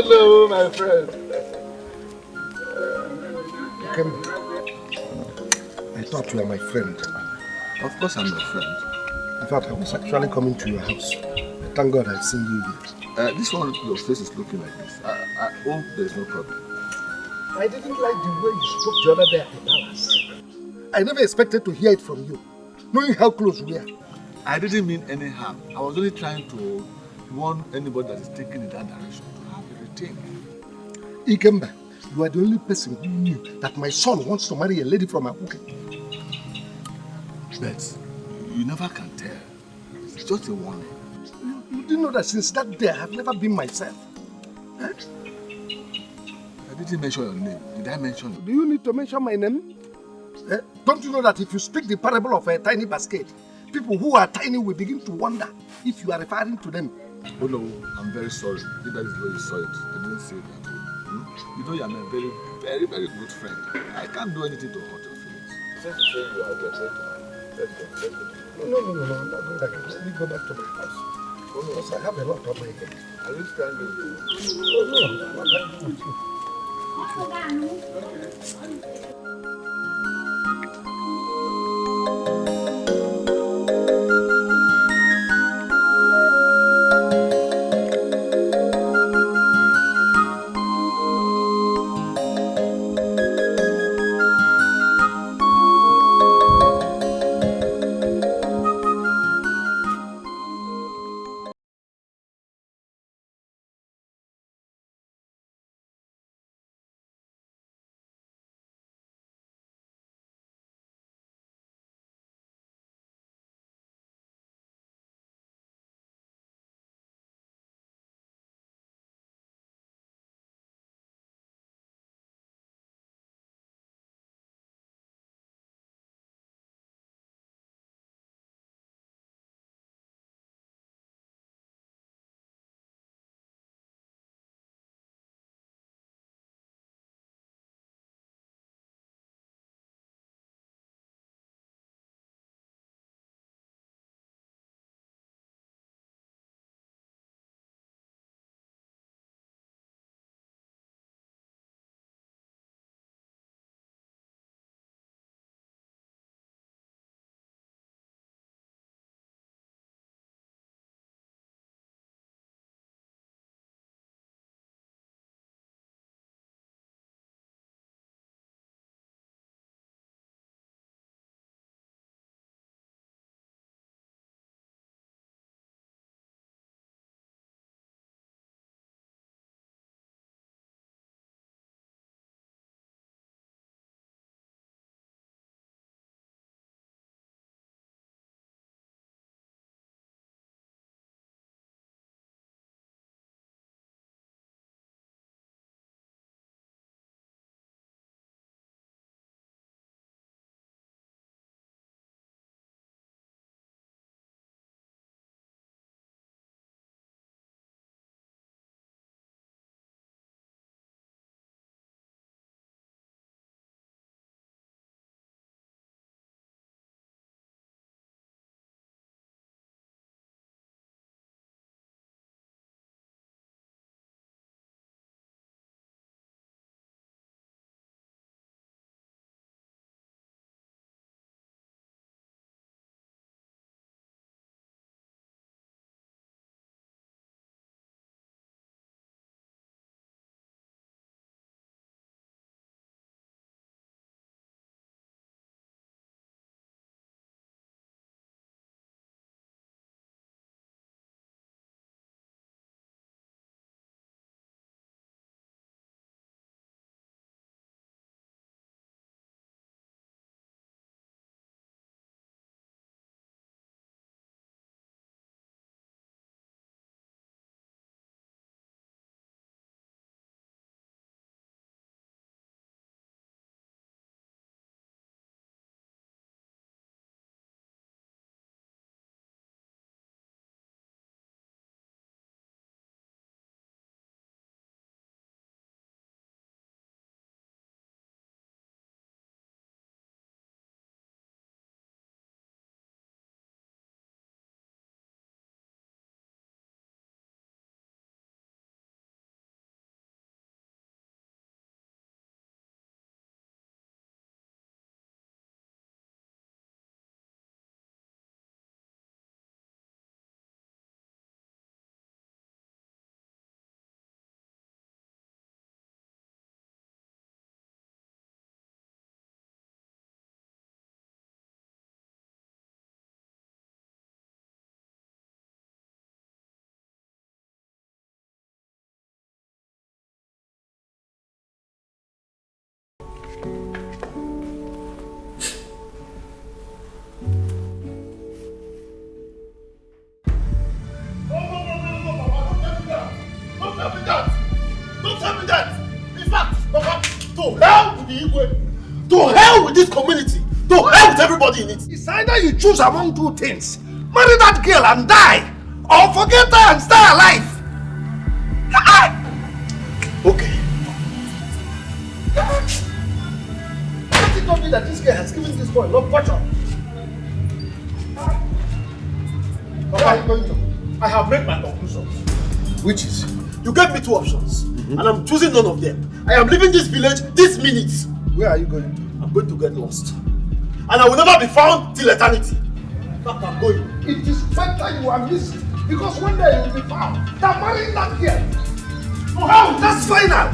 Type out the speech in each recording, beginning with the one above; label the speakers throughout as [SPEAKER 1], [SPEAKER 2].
[SPEAKER 1] Hello, my friend.
[SPEAKER 2] I thought you were my friend.
[SPEAKER 1] Of course I'm your friend.
[SPEAKER 2] In fact, I was actually coming to your house. Thank God I've seen you here.
[SPEAKER 1] This one, your face is looking like this. I hope there's no problem.
[SPEAKER 2] I didn't like the way you spoke the other day at the palace. I never expected to hear it from you, knowing how close we are.
[SPEAKER 1] I didn't mean any harm. I was only trying to warn anybody that is taking in that direction to have a rethink.
[SPEAKER 2] Ikemba, you are the only person who knew that my son wants to marry a lady from Abuke.
[SPEAKER 1] But you never can tell. It's just a warning.
[SPEAKER 2] You didn't know that since that day I have never been myself. Huh?
[SPEAKER 1] I didn't mention your name. Did I mention it?
[SPEAKER 2] Do you need to mention my name? Don't you know that if you speak the parable of a tiny basket, people who are tiny will begin to wonder if you are referring to them?
[SPEAKER 1] Oh no, I'm very sorry. If that is the way you saw it, I didn't say that. You know you are my very, very, very good friend. I can't do anything to hurt your feelings. Since you say you are going to let's go.
[SPEAKER 2] No, I'm not going back. Let me go back to my house. Because I have a lot on my head.
[SPEAKER 1] Are you standing?
[SPEAKER 2] No, I'm not with you.
[SPEAKER 3] To hell with the Igwe! To hell with this community! To hell with everybody in it!
[SPEAKER 2] It's either you choose among two things. Marry that girl and die, or forget her and stay alive.
[SPEAKER 3] Okay.
[SPEAKER 2] Let it not be that this girl has given this boy no portion. What are you going to?
[SPEAKER 3] I have made my conclusions.
[SPEAKER 2] Which is?
[SPEAKER 3] You gave me two options, and I'm choosing none of them. I am leaving this village this minute.
[SPEAKER 2] Where are you going to?
[SPEAKER 3] I'm going to get lost. And I will never be found till eternity. In fact, I'm going.
[SPEAKER 2] It is better you are missing, because one day you will be found. They're marrying that girl. Oh, how? That's final.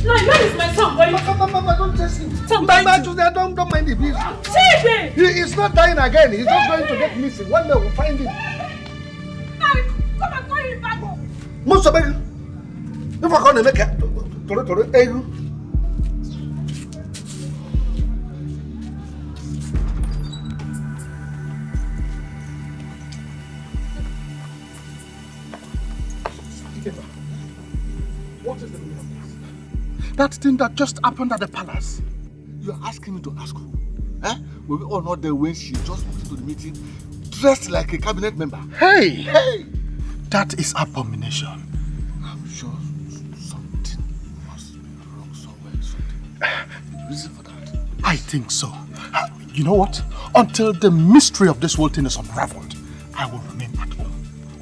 [SPEAKER 4] No, where is my son going?
[SPEAKER 2] Mama, don't chase him.
[SPEAKER 4] Son,
[SPEAKER 2] don't mind him. He is not dying again. He's just going to get missing. One day we'll find him.
[SPEAKER 4] Come and call him back.
[SPEAKER 2] Most of it. If I can't make it,
[SPEAKER 1] What is the meaning of this?
[SPEAKER 2] that thing that just happened at the palace.
[SPEAKER 1] You are asking me to ask who? Eh? Were we all not there when she just walked into the meeting dressed like a cabinet member?
[SPEAKER 2] Hey! That is abomination.
[SPEAKER 1] I'm sure something must be wrong somewhere. Something. Reason for that?
[SPEAKER 2] I think so. You know what? Until the mystery of this whole thing is unraveled, I will remain at home.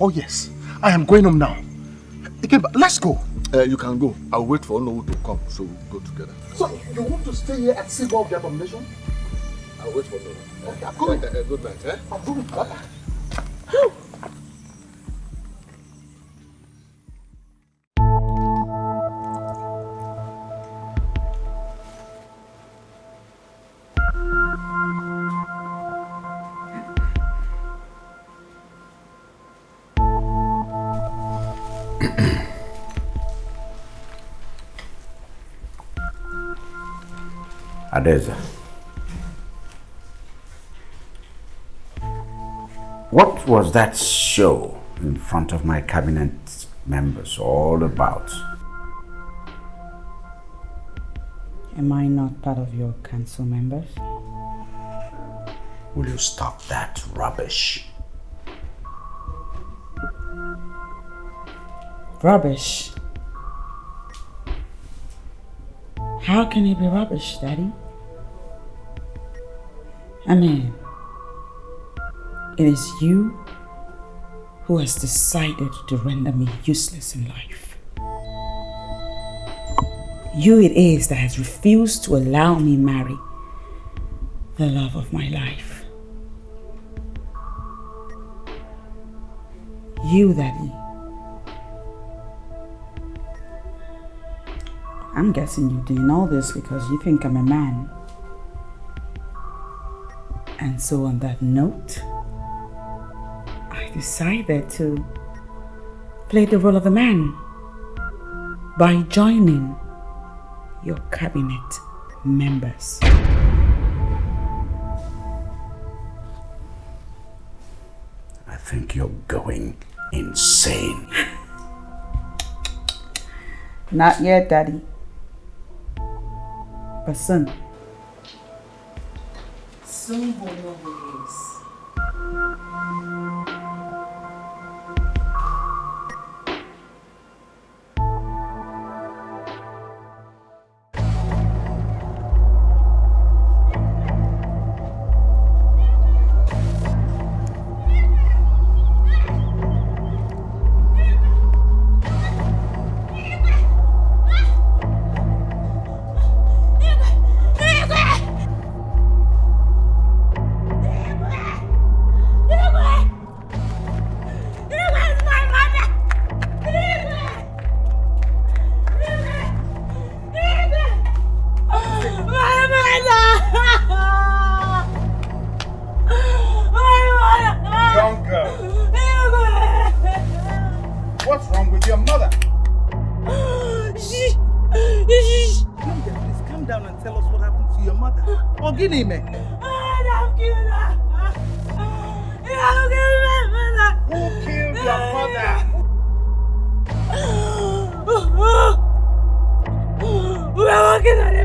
[SPEAKER 2] Oh yes, I am going home now. Ikemba, let's go.
[SPEAKER 1] You can go. I'll wait for Nollywood to come, so we'll go together.
[SPEAKER 2] So, you want to stay here and see more of the abomination?
[SPEAKER 1] I'll wait for Nollywood.
[SPEAKER 2] Okay, I'm going.
[SPEAKER 1] Good night, eh?
[SPEAKER 2] I'm going. Bye-bye.
[SPEAKER 5] Adeza, what was that show in front of my cabinet members all about?
[SPEAKER 6] Am I not part of your council members?
[SPEAKER 5] Will you stop that rubbish?
[SPEAKER 6] Rubbish? How can it be rubbish, Daddy? I mean, it is you who has decided to render me useless in life. You it is that has refused to allow me marry the love of my life. You, Daddy. I'm guessing you're doing all this because you think I'm a man. And so on that note, I decided to play the role of a man by joining your cabinet members.
[SPEAKER 5] I think you're going insane.
[SPEAKER 6] Not yet, Daddy. But soon we'll know who he is.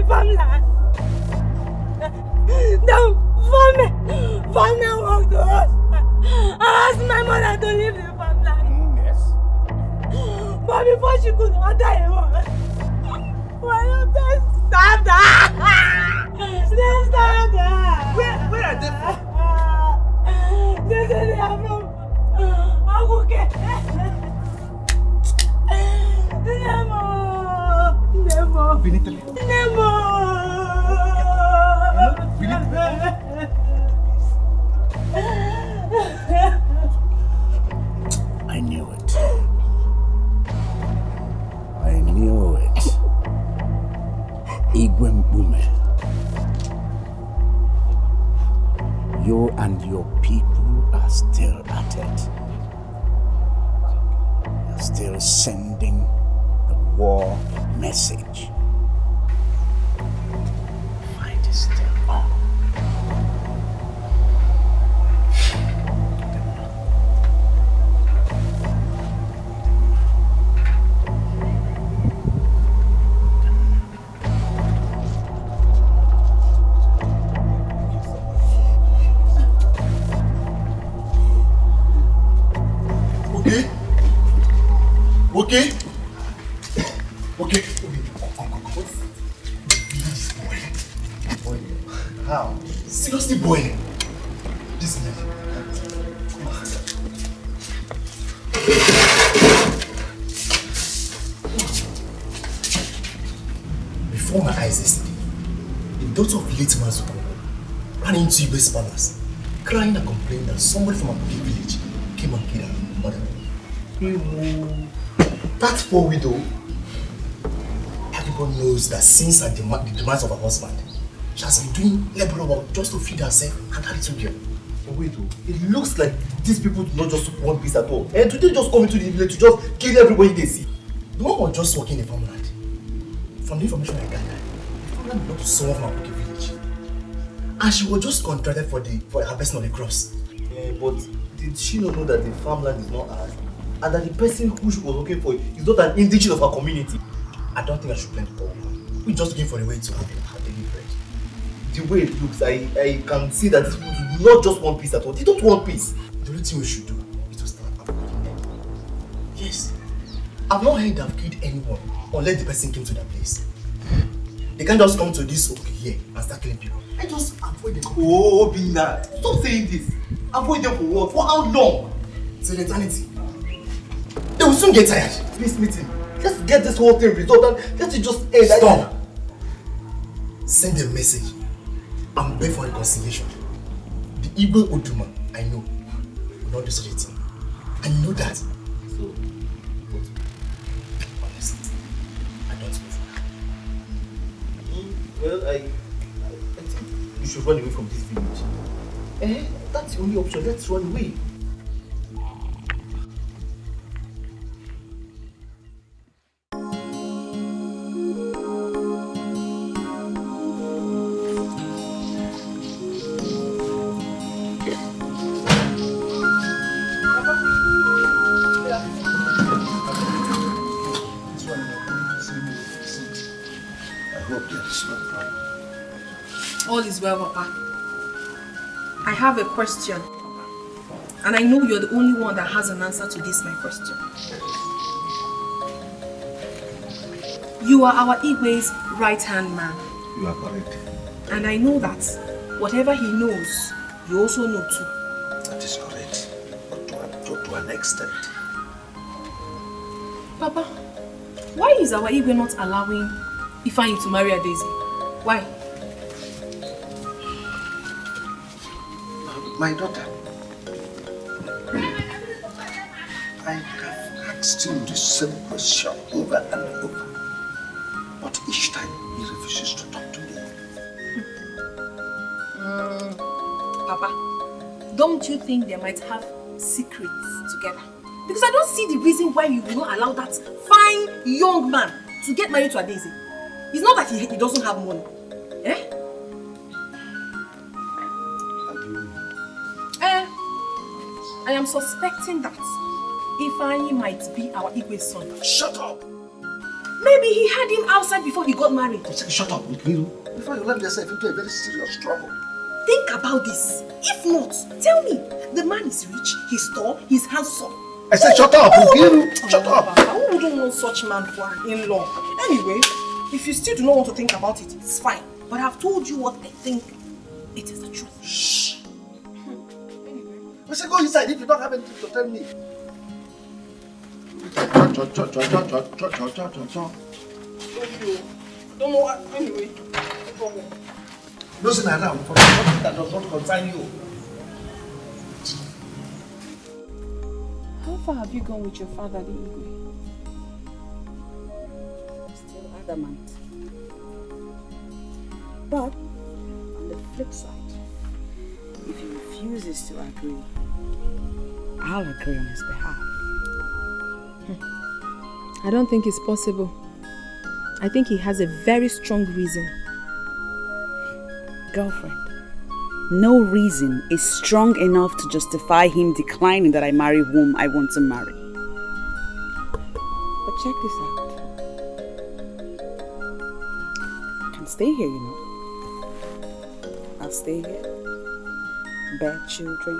[SPEAKER 4] farmland. The farmland walked to us. I asked my mother to leave the farmland.
[SPEAKER 5] Yes.
[SPEAKER 4] But before she could utter a word, one of them stabbed her. They stabbed her.
[SPEAKER 3] Where are they from?
[SPEAKER 4] They say they are from Aguke. Nemo.
[SPEAKER 5] I knew it. I knew it. Igwembume. You and your people are still at it. You're still sending the war message. Fight is still on.
[SPEAKER 3] Okay? Okay. Boy. How? Seriously, boy. This man. Before my eyes yesterday, the daughter of late Mazuko ran into Ibe's palace, crying and complaining that somebody from a village came and killed her mother. That poor widow, everyone knows that since the demise of her husband, she has been doing labor work just to feed herself and her little girl. But wait, it looks like these people do not just want peace at all. And today just come into the village to just kill everybody they see. The one was just working in the farmland. From the information I gathered, the farmland belonged to someone from a village. And she was just contracted for the harvesting of the crops. Yeah, but did she not know that the farmland is not hers? And that the person who she was looking for is not an indigenous of her community? I don't think I should blame the poor woman. We're just looking for a way to have her daily bread. The way it looks, I can see that these people do not just want peace at all. They don't want peace. The only thing we should do is to start avoiding them. Yes. I've not heard they've killed anyone unless the person came to that place. They can't just come to this over here and start killing people. I just avoid them. Oh, Bina, stop saying this. Avoid them for what? For how long? Till eternity. They will soon get tired. Please meet him. Let's get this whole thing resolved and let it just end. Stop! Send a message and beg for reconciliation. The Igbo Oduma, I know, will not do such a thing. I know that. So, but honestly, I don't know for that. Well, I think you should run away from this village. That's the only option. Let's run away.
[SPEAKER 7] All is well, Papa. I have a question. And I know you're the only one that has an answer to this, my question. You are our Igwe's right-hand man.
[SPEAKER 1] You are correct.
[SPEAKER 7] And I know that whatever he knows, you also know too.
[SPEAKER 1] That is correct. But to an extent.
[SPEAKER 7] Papa, why is our Igwe not allowing Ifeanyi to marry Daisy? Why?
[SPEAKER 2] My daughter, I have asked him the same question over and over, but each time he refuses to talk to me.
[SPEAKER 7] Papa, don't you think they might have secrets together? Because I don't see the reason why you will not allow that fine young man to get married to Daisy. It's not that he doesn't have money. Eh? I am suspecting that Ifeanyi might be our Igwe's son.
[SPEAKER 2] Shut up!
[SPEAKER 7] Maybe he had him outside before he got married.
[SPEAKER 3] Shut up, Nkiru. Before you land yourself into a very serious trouble.
[SPEAKER 7] Think about this. If not, tell me, the man is rich, he's tall, he's handsome.
[SPEAKER 3] I said shut up, Nkiru. Shut up.
[SPEAKER 7] Who wouldn't want such man for an in-law? Anyway, if you still do not want to think about it, it's fine. But I've told you what I think. It is the truth.
[SPEAKER 3] Shh. I said go inside if you don't have anything to tell me.
[SPEAKER 7] Don't know what. Anyway, no problem.
[SPEAKER 3] Listen around for something that does not concern you.
[SPEAKER 8] How far have you gone with your father, the Igwe?
[SPEAKER 6] Still adamant. But on the flip side, if he refuses to agree, I'll agree on his behalf.
[SPEAKER 8] I don't think it's possible. I think he has a very strong reason.
[SPEAKER 6] Girlfriend, no reason is strong enough to justify him declining that I marry whom I want to marry. But check this out. I can stay here, you know. I'll stay here, bear children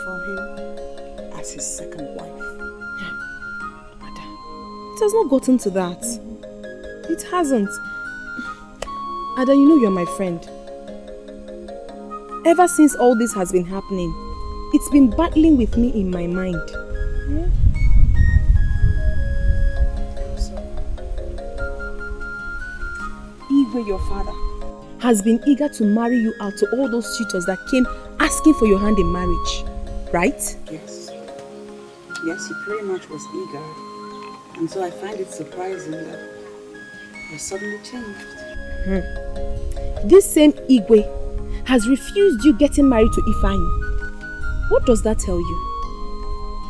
[SPEAKER 6] for him as his second wife.
[SPEAKER 8] It has not gotten to that. It hasn't. Ada, you know you're my friend. Ever since all this has been happening, it's been battling with me in my mind. Yeah? Igwe, your father, has been eager to marry you out to all those suitors that came asking for your hand in marriage, right?
[SPEAKER 6] Yes. Yes, he pretty much was eager. And so I find it surprising that he suddenly changed.
[SPEAKER 8] This same Igwe has refused you getting married to Ifeanyi. What does that tell you?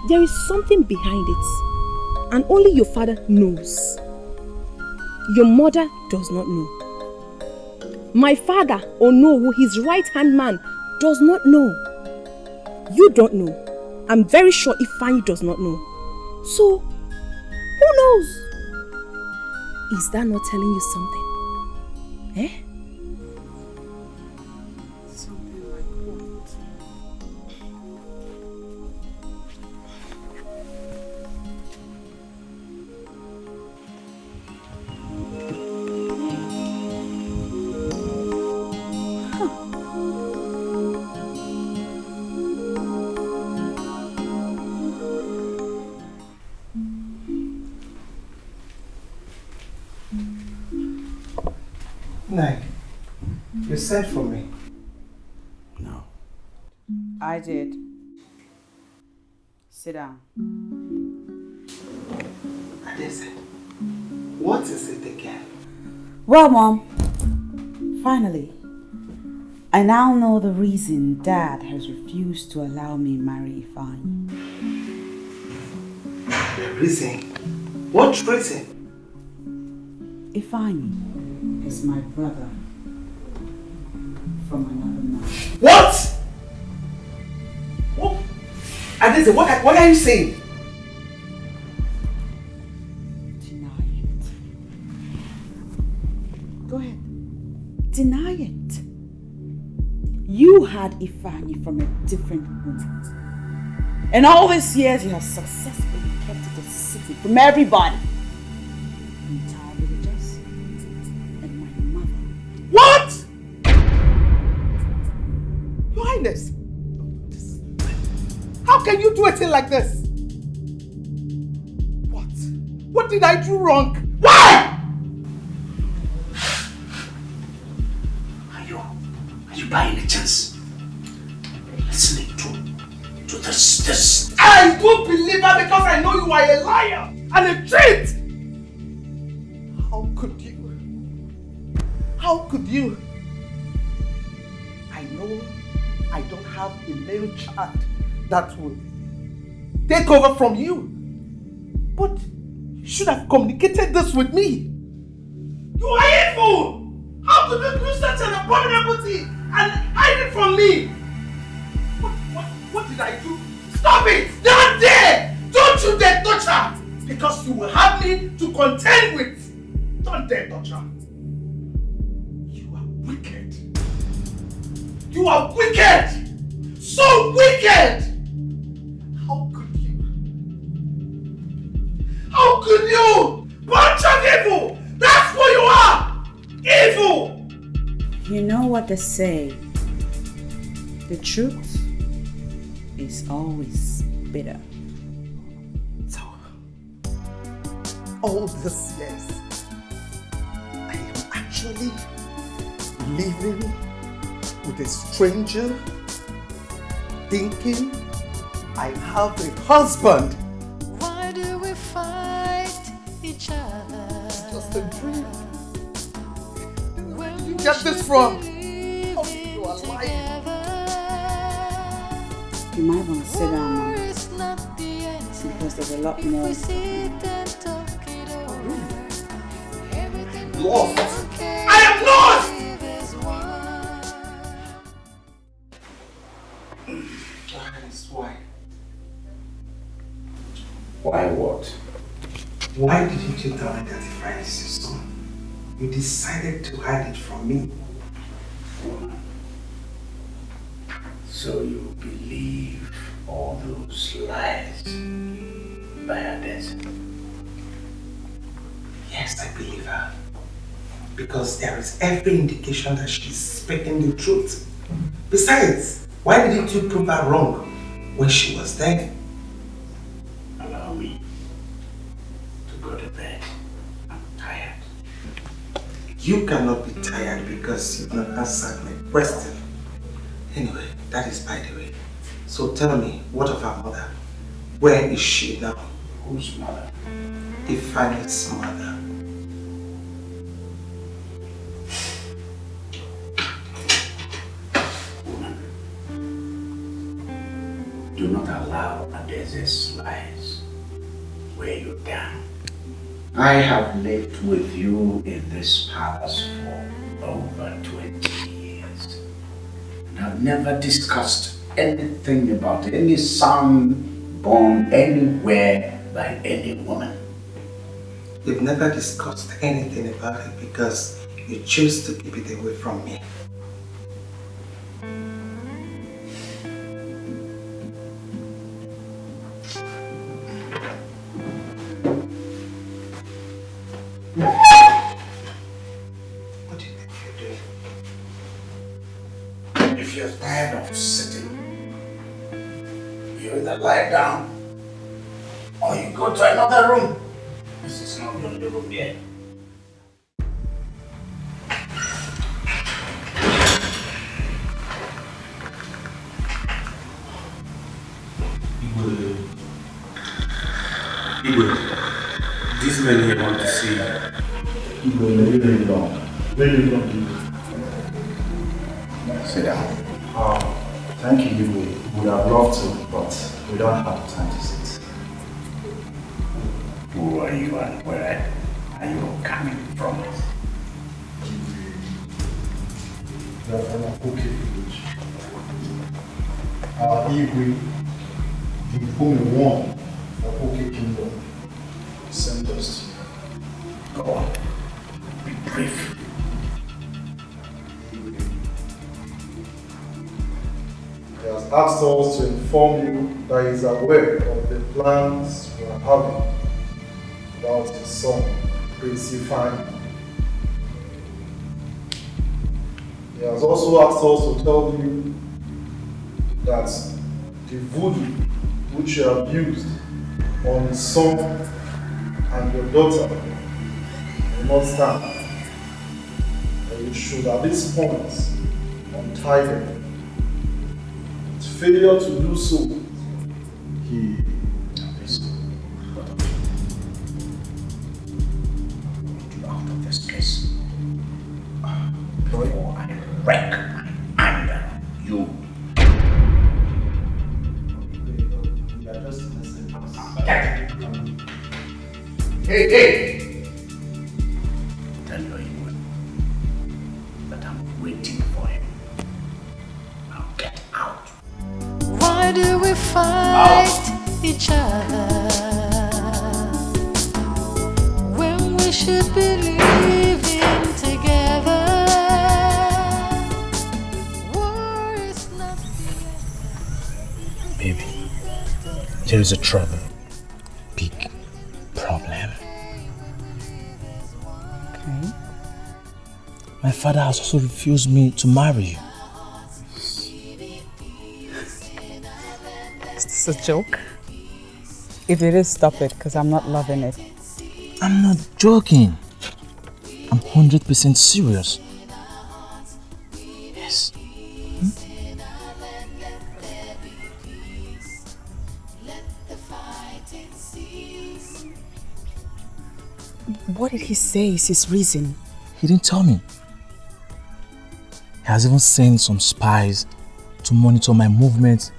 [SPEAKER 8] There is something behind it, and only your father knows. Your mother does not know. My father, Onowu, his right-hand man, does not know. You don't know. I'm very sure Ifeanyi does not know. So, who knows? Is that not telling you something? Eh?
[SPEAKER 6] Something like what?
[SPEAKER 3] Nike, you sent for me.
[SPEAKER 5] No.
[SPEAKER 6] I did. Sit down.
[SPEAKER 3] Adese, what is it again?
[SPEAKER 6] Well, Mom, finally, I now know the reason Dad has refused to allow me marry Ifeanyi.
[SPEAKER 3] The reason? What reason?
[SPEAKER 6] Ifeanyi is my brother from another man.
[SPEAKER 3] What? What? Adese, what are you saying?
[SPEAKER 6] Deny it. Go ahead. Deny it. You had Ifeanyi from a different woman. And all these years you have successfully kept it a secret from everybody. Entire villagers and my mother.
[SPEAKER 3] What? Your Highness, how can you do a thing like this? What? What did I do wrong? Why? Are you by any chance listening to this? I don't believe her because I know you are a liar and a cheat! How could you? How could you? I know I don't have a male child that will take over from you. But you should have communicated this with me. You are evil! How could you do such an abominable thing and hide it from me? What did I do? Stop it! Don't dare! Don't you dare touch her! Because you will have me to contend with.
[SPEAKER 2] Don't dare touch her. You are wicked. You are wicked! So wicked! How could you? How could you? Bunch of evil! That's what you are! Evil!
[SPEAKER 6] You know what they say. The truth is always bitter.
[SPEAKER 3] So, all these years, I am actually living with a stranger, thinking I have a husband.
[SPEAKER 9] Why do we fight each other?
[SPEAKER 3] It's just a dream. Where did you get this from? Oh, you are lying.
[SPEAKER 6] You might want to sit down now, because there's a lot more.
[SPEAKER 2] Lost! I am lost! Why?
[SPEAKER 5] Why what?
[SPEAKER 10] Why didn't you tell me that if I is your son, you decided to hide it from me?
[SPEAKER 5] So you believe all those lies by her death?
[SPEAKER 10] Yes, I believe her. Because there is every indication that she's speaking the truth. Besides, why didn't you prove her wrong when she was dead?
[SPEAKER 5] Allow me to go to bed. I'm tired.
[SPEAKER 10] You cannot be tired because you've not answered my question. Anyway, that is by the way. So tell me, what of her mother? Where is she now?
[SPEAKER 5] Whose mother?
[SPEAKER 10] Ifani's mother.
[SPEAKER 5] Do not allow Adeze's lies weigh you down. I have lived with you in this palace for over 20 years. And I've never discussed anything about any son born anywhere by any woman.
[SPEAKER 10] You've never discussed anything about it because you choose to keep it away from me. What do you think you're doing?
[SPEAKER 5] If you're tired of sitting, you either lie down or you go to another room. This is not the only room here.
[SPEAKER 11] Igwe, these men here want to see you. Igwe, very long. Very long.
[SPEAKER 5] Sit down.
[SPEAKER 11] Thank you, Igwe. We would have loved to, but we don't have time to sit.
[SPEAKER 5] Who are you and where are you coming from?
[SPEAKER 11] We are from a cookie village. Our Igwe, the only one for Cookie Kingdom, sent us to you.
[SPEAKER 5] Go on. Be brief.
[SPEAKER 11] He has asked us to inform you that he is aware of the plans we are having about his son, Prince Ifeanyi. He has also asked us to tell you that the voodoo which you have used on his son and your daughter will not stand. And you should at this point untie them. Failure to do so, he
[SPEAKER 5] is out of this case. Before I wreck my anger, you. Hey! Tell your Igwe that I'm waiting for him. Now get out.
[SPEAKER 9] Why do we fight each other when we should believe?
[SPEAKER 2] there is a trouble. Big problem.
[SPEAKER 6] Okay.
[SPEAKER 2] My father has also refused me to marry you.
[SPEAKER 6] Is this a joke? If it is, stop it, because I'm not loving it.
[SPEAKER 2] I'm not joking. I'm 100% serious. Yes.
[SPEAKER 6] What did he say is his reason?
[SPEAKER 2] He didn't tell me. He has even sent some spies to monitor my movements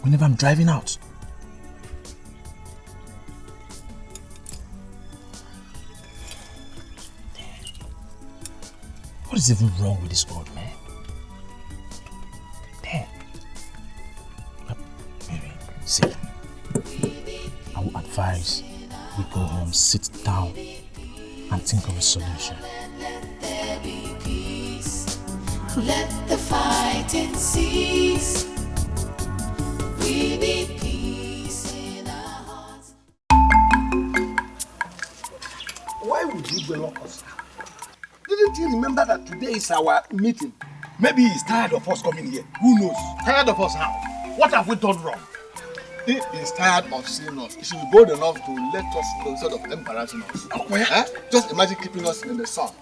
[SPEAKER 2] whenever I'm driving out. What is even wrong with this old man? Damn. Maybe, see, I would advise we go home, sit down, and think of a solution.
[SPEAKER 9] Let the fighting cease. We need peace in our hearts.
[SPEAKER 12] Why would he block us out? Didn't he remember that today is our meeting? Maybe he's tired of us coming here. Who knows?
[SPEAKER 2] Tired of us how? What have we done wrong?
[SPEAKER 1] He is tired of seeing us. He should be bold enough to let us know instead of embarrassing us.
[SPEAKER 12] Okay.
[SPEAKER 1] Just imagine keeping us in the sun.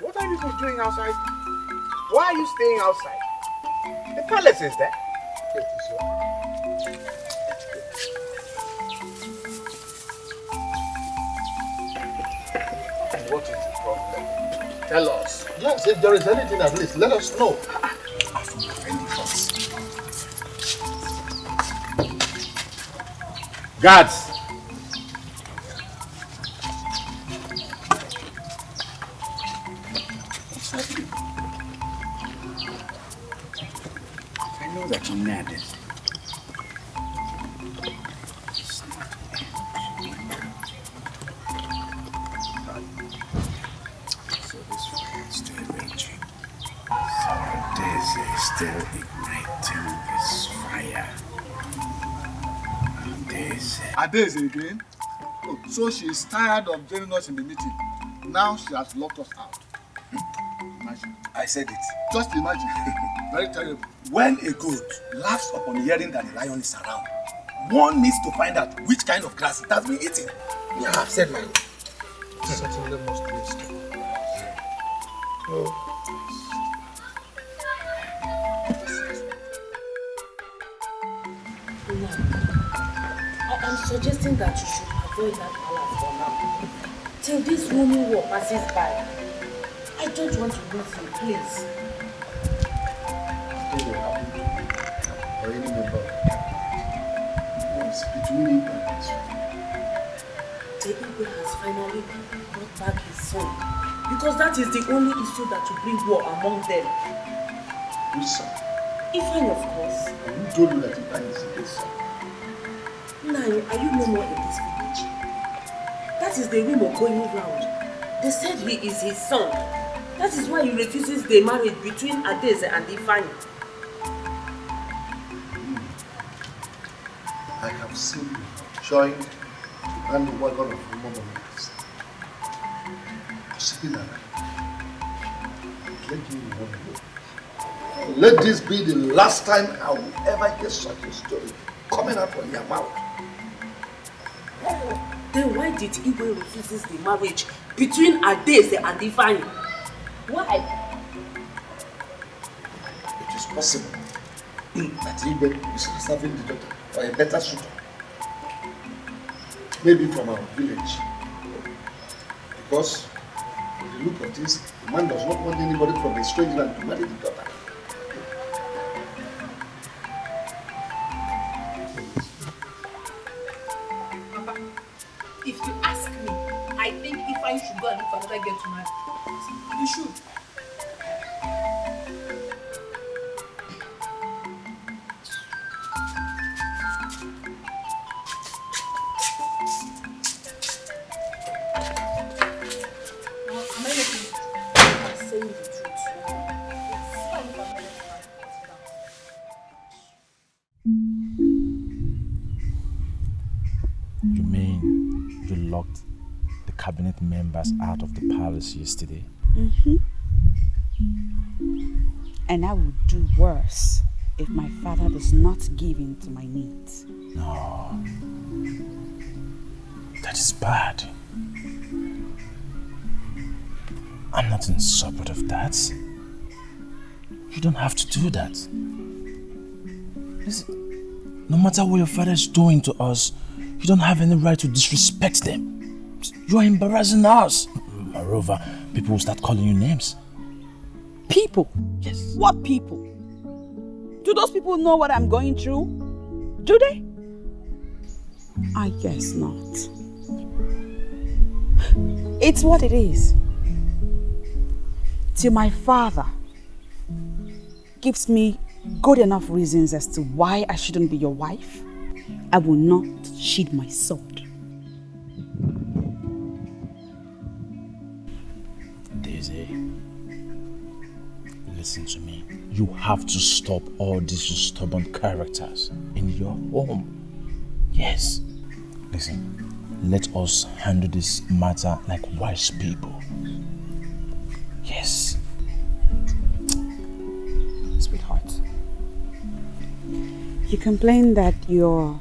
[SPEAKER 12] What are you people doing outside? Why are you staying outside? The palace is there. It is so. What is the problem? Tell us.
[SPEAKER 2] Yes, if there is anything, at least let us know.
[SPEAKER 12] Guards!
[SPEAKER 5] I know that you're mad. So this fire is still raging. So Daisy is still igniting this fire.
[SPEAKER 1] Daisy again? Oh, so she is tired of joining us in the meeting. Now she has locked us out. Imagine.
[SPEAKER 12] I said it.
[SPEAKER 1] Just imagine. Very terrible.
[SPEAKER 12] When a goat laughs upon hearing that the lion is around, one needs to find out which kind of grass it has been eating. Yeah, I've said mine.
[SPEAKER 2] Certainly must be a step. Oh.
[SPEAKER 4] I'm suggesting that you should avoid that palace for now. Till this roaming war passes by. I don't want to lose you, please.
[SPEAKER 11] Nothing will happen to me or any member of the cabinet. It's between him and his family.
[SPEAKER 4] The Igwe has finally brought back his son. Because that is the only issue that will bring war among them.
[SPEAKER 11] Which son?
[SPEAKER 4] Ifeanyi, of course.
[SPEAKER 11] And who told you that Ifeanyi is his son?
[SPEAKER 4] Now, are you no more in this village? That is the rumor going round. They said he is his son. That is why he refuses the marriage between Adaeze and Ifeanyi.
[SPEAKER 11] I have seen you join and the wagon of woman's. Let me warn you. Let this be the last time I will ever hear such a story coming out from your mouth.
[SPEAKER 4] Then why did Igwe refuses the marriage between Adaeze and Ifeanyi? Why?
[SPEAKER 11] It is possible that Igwe is serving the daughter or a better suitor. Maybe from our village. Because with the look of this, the man does not want anybody from a strange land to marry the daughter.
[SPEAKER 7] I think Ifeanyi should go and look for another girl to marry. See, you should.
[SPEAKER 13] Cabinet members out of the palace yesterday.
[SPEAKER 6] And I would do worse if my father does not give in to my needs.
[SPEAKER 13] No. That is bad. I'm not in support of that. You don't have to do that. Listen, no matter what your father is doing to us, you don't have any right to disrespect them. You are embarrassing us. Moreover, people will start calling you names.
[SPEAKER 6] People?
[SPEAKER 13] Yes.
[SPEAKER 6] What people? Do those people know what I'm going through? Do they? I guess not. It's what it is. Till my father gives me good enough reasons as to why I shouldn't be your wife, I will not sheathe my sword.
[SPEAKER 13] Listen to me. You have to stop all these stubborn characters in your home. Yes. Listen, let us handle this matter like wise people. Yes.
[SPEAKER 6] Sweetheart, you complain that your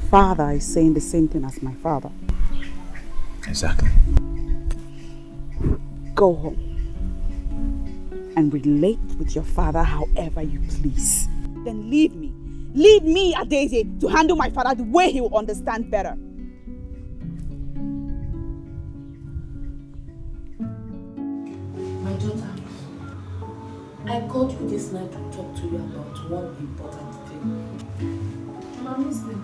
[SPEAKER 6] father is saying the same thing as my father.
[SPEAKER 13] Exactly.
[SPEAKER 6] Go home and relate with your father however you please. Then leave me. Leave me, Adeze, to handle my father the way he will understand better.
[SPEAKER 4] My daughter, I called you this night to talk to you about one important thing.
[SPEAKER 7] I'm listening.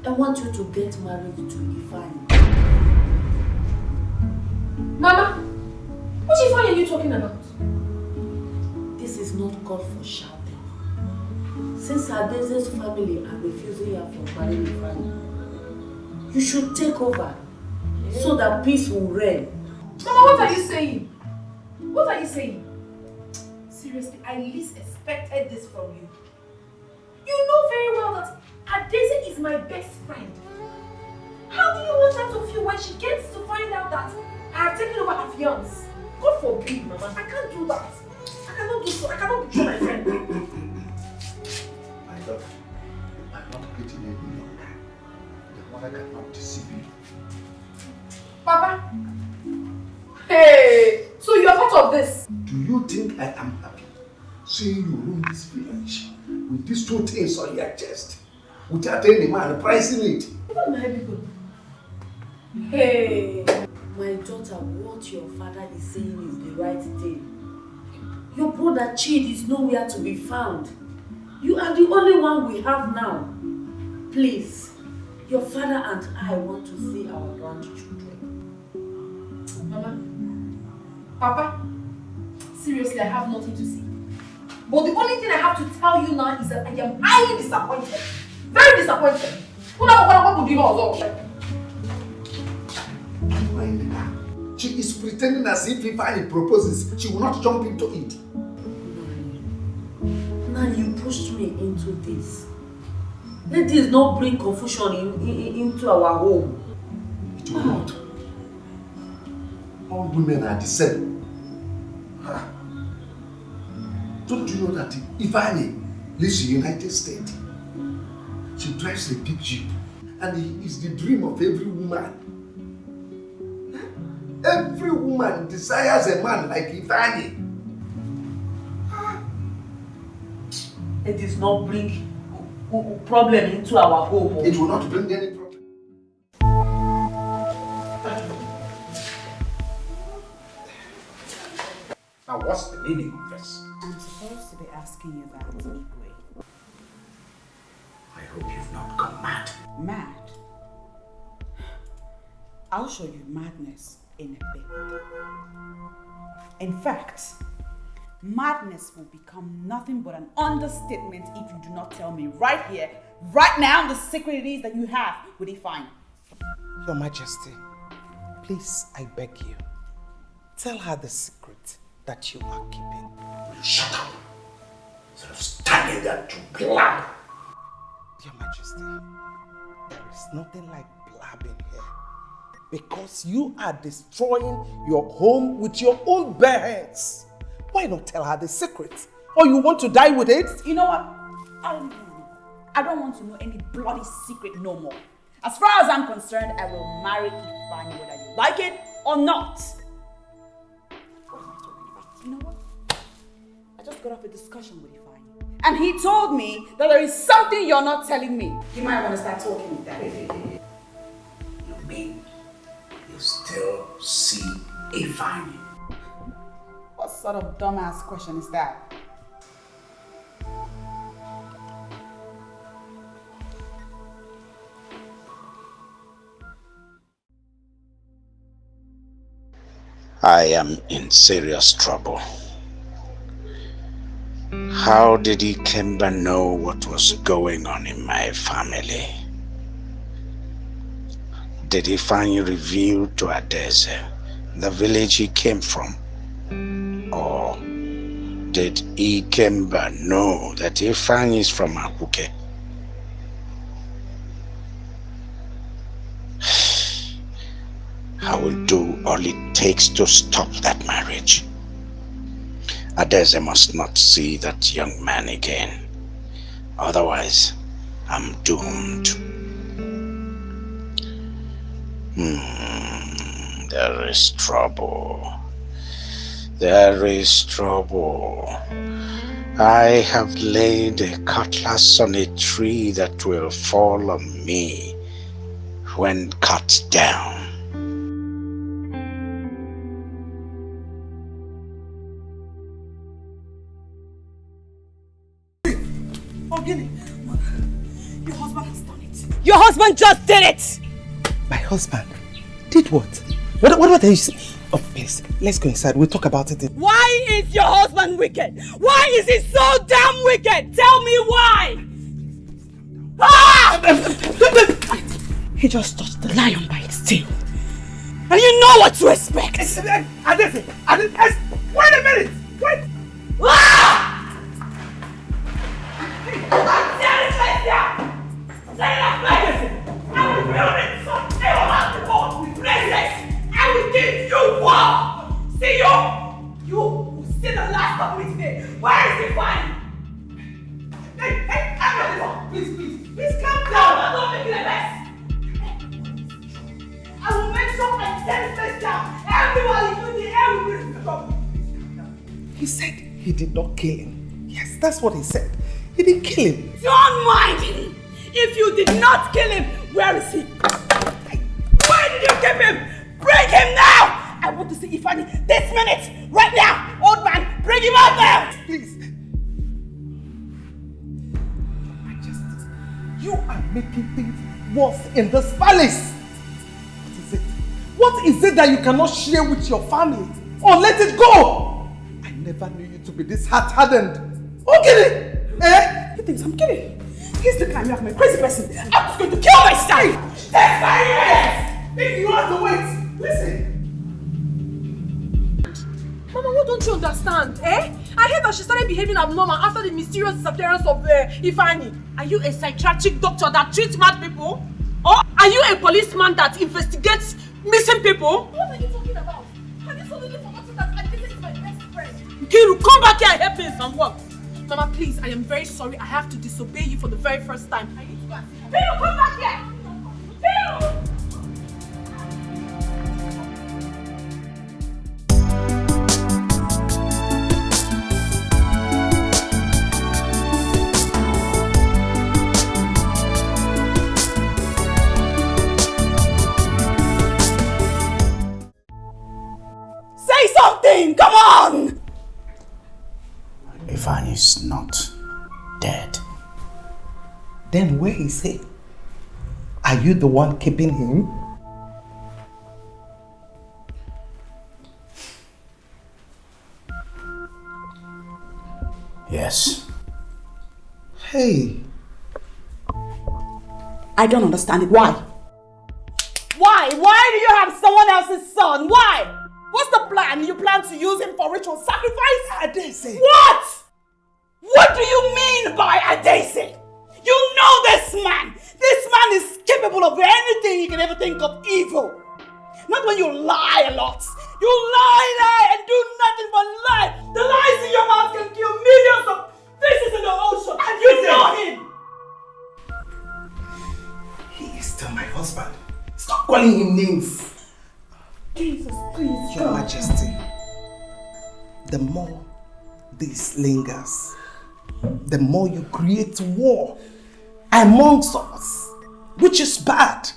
[SPEAKER 4] I want you to get married to Ifeanyi.
[SPEAKER 7] Mama, what Ifeanyi are you talking about?
[SPEAKER 4] This is not called for shouting. Since Adeze's family are refusing her from marrying Ifeanyi, you should take over so that peace will reign.
[SPEAKER 7] Mama, what are you saying? What are you saying? Seriously, I least expected this from you. You know very well that Adeze is my best friend. How do you want her to feel when she gets to find out that I have taken over her fiance? God forbid, Mama. I can't do that. I cannot do so. I cannot betray my friend.
[SPEAKER 12] My daughter, you are not getting any younger. Your mother cannot deceive you.
[SPEAKER 7] Papa. Hey, so you are part of this?
[SPEAKER 12] Do you think I am happy seeing you ruin this village with these two things on your chest without any man pricing it?
[SPEAKER 7] What am I doing? Hey.
[SPEAKER 4] My daughter, what your father is saying is the right thing. Your brother Chid is nowhere to be found. You are the only one we have now. Please, your father and I want to see our grandchildren.
[SPEAKER 7] Mama, Papa, seriously, I have nothing to say. But the only thing I have to tell you now is that I am highly disappointed. Very disappointed. What would you know?
[SPEAKER 12] She is pretending as if Ifeanyi proposes, she will not jump into it.
[SPEAKER 4] Now you pushed me into this. Let this not bring confusion into our home.
[SPEAKER 12] It will not. All women are the same. Don't you know that Ifeanyi lives in the United States? She drives a big jeep and he is the dream of every woman. Every woman desires a man like Ifeanyi.
[SPEAKER 4] It does not bring problem into our home.
[SPEAKER 12] It will not bring any problem. Now what's the meaning of this?
[SPEAKER 6] I'm supposed to be asking you that, Igwe.
[SPEAKER 12] I hope you've not gone mad.
[SPEAKER 6] Mad? I'll show you madness in a bit. In fact, madness will become nothing but an understatement if you do not tell me right here, right now, the secret it is that you have with Ifeanyi.
[SPEAKER 10] Your Majesty, please, I beg you, tell her the secret that you are keeping.
[SPEAKER 5] Shut up! Instead of standing there to blab.
[SPEAKER 10] Your Majesty, there is nothing like blabbing here. Because you are destroying your home with your own bare hands. Why not tell her the secret? Or you want to die with it?
[SPEAKER 6] You know what? I don't want to know any bloody secret no more. As far as I'm concerned, I will marry Ifeanyi whether you like it or not. What am I talking about? You know what? I just got off a discussion with Ifeanyi. And he told me that there is something you're not telling me. You might want to start talking with that.
[SPEAKER 5] You mean you still see Ifeanyi?
[SPEAKER 6] What sort of dumbass question is that?
[SPEAKER 5] I am in serious trouble. How did Ikemba know what was going on in my family? Did Ifeanyi reveal to Adeze the village he came from? Or did Ikemba know that Ifeanyi is from Akuke? I will do all it takes to stop that marriage. Adeze must not see that young man again. Otherwise, I'm doomed. There is trouble. There is trouble. I have laid a cutlass on a tree that will fall on me when cut down.
[SPEAKER 6] Your husband has done it. Your husband just did it!
[SPEAKER 10] My husband? Did what? What are you saying? Oh, please, let's go inside. We'll talk about it.
[SPEAKER 6] Why is your husband wicked? Why is he so damn wicked? Tell me why! Ah! He just touched the lion by its tail. And you know what to expect!
[SPEAKER 2] Adeze! Wait a minute! Wait!
[SPEAKER 6] Ah! Tear his face down! Tear that place! I will build it so evermore places! I will give you war! See you! You will see the last of me today! Where is Ifeanyi? Hey, please calm down! Don't make it a mess! I will make sure I tear his face down! Everyone in the air will be trouble!
[SPEAKER 10] He said he did not kill him. Yes, that's what he said. He didn't kill him.
[SPEAKER 6] Don't mind him! If you did not kill him, where is he? Where did you keep him? Bring him now! I want to see Ifeanyi this minute! Right now! Old man, bring him out now!
[SPEAKER 10] Please. Majesty, you are making things worse in this palace. What is it? What is it that you cannot share with your family? Or let it go? I never knew you to be this hard-hardened. Okay.
[SPEAKER 6] He thinks I'm kidding. He's the kind of a crazy person. I'm just going to kill myself! That's my ears!
[SPEAKER 2] If you want to wait, listen.
[SPEAKER 7] Mama, what don't you understand, eh? I heard that she started behaving abnormal after the mysterious disappearance of Ifeanyi. Are you a psychiatric doctor that treats mad people? Or are you a policeman that investigates missing people? What are you talking about? Have you suddenly forgotten that Adeze is my best friend? Kiru, come back here and help me in some work. Mama, please, I am very sorry. I have to disobey you for the very first time. I need to go and see her. Kiru, come back here! Kiru!
[SPEAKER 6] Say something! Come on!
[SPEAKER 5] Ifeanyi is not dead.
[SPEAKER 10] Then where is he? Are you the one keeping him?
[SPEAKER 5] Yes.
[SPEAKER 10] Hey.
[SPEAKER 6] I don't understand it. Why? Why? Why do you have someone else's son? Why? What's the plan? You plan to use him for ritual sacrifice?
[SPEAKER 10] Adese.
[SPEAKER 6] What? What do you mean by Adese? You know this man. This man is capable of anything you can ever think of evil. Not when you lie a lot. You lie and do nothing but lie. The lies in your mouth can kill millions of fishes in the ocean. And you know him.
[SPEAKER 10] He is still my husband. Stop calling him names.
[SPEAKER 6] Jesus, please.
[SPEAKER 10] Your Majesty, the more this lingers, the more you create war amongst us, which is bad.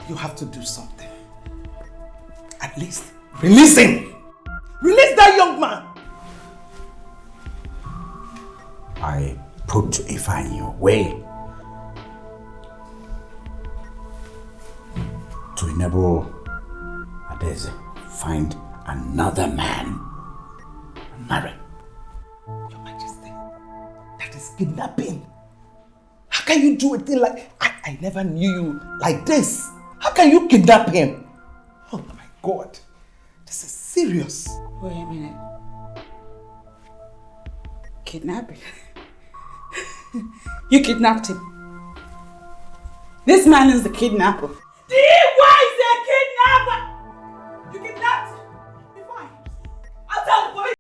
[SPEAKER 10] You have to do something. At least release him. Release that young man.
[SPEAKER 5] I put Ifeanyi away to enable Adese find another man and marry.
[SPEAKER 10] Your Majesty, that is kidnapping. How can you do a thing like... I never knew you like this. How can you kidnap him? Oh my God, this is serious.
[SPEAKER 6] Wait a minute. Kidnapping? You kidnapped him. This man is the kidnapper. Why is a kidnapper? You kidnapped him. Be fine. I'll tell the police.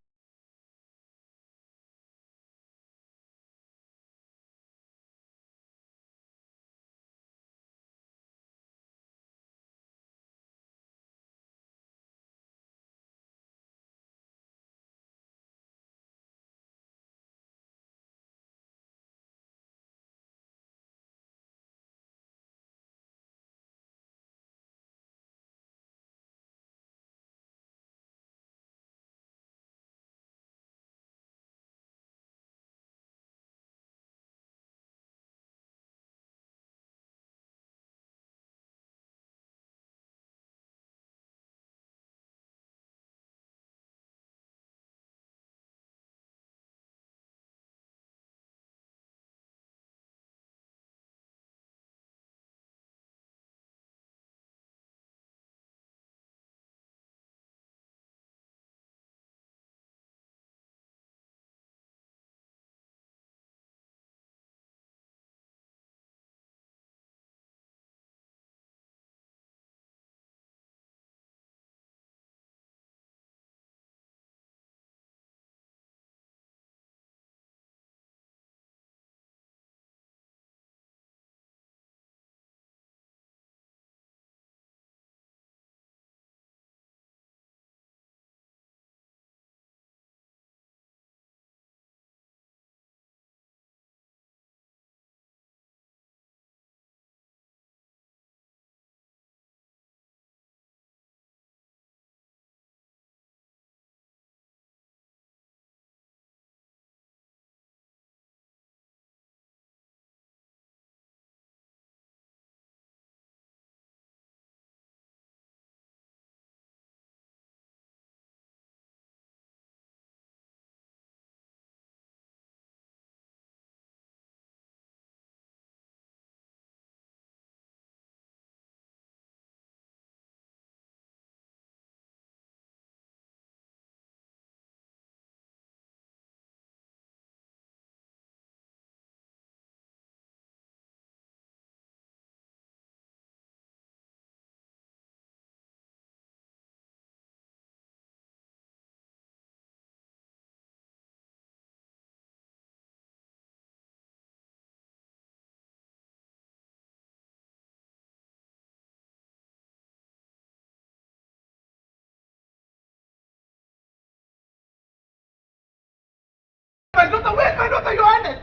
[SPEAKER 10] My daughter, where's my daughter, Your Highness?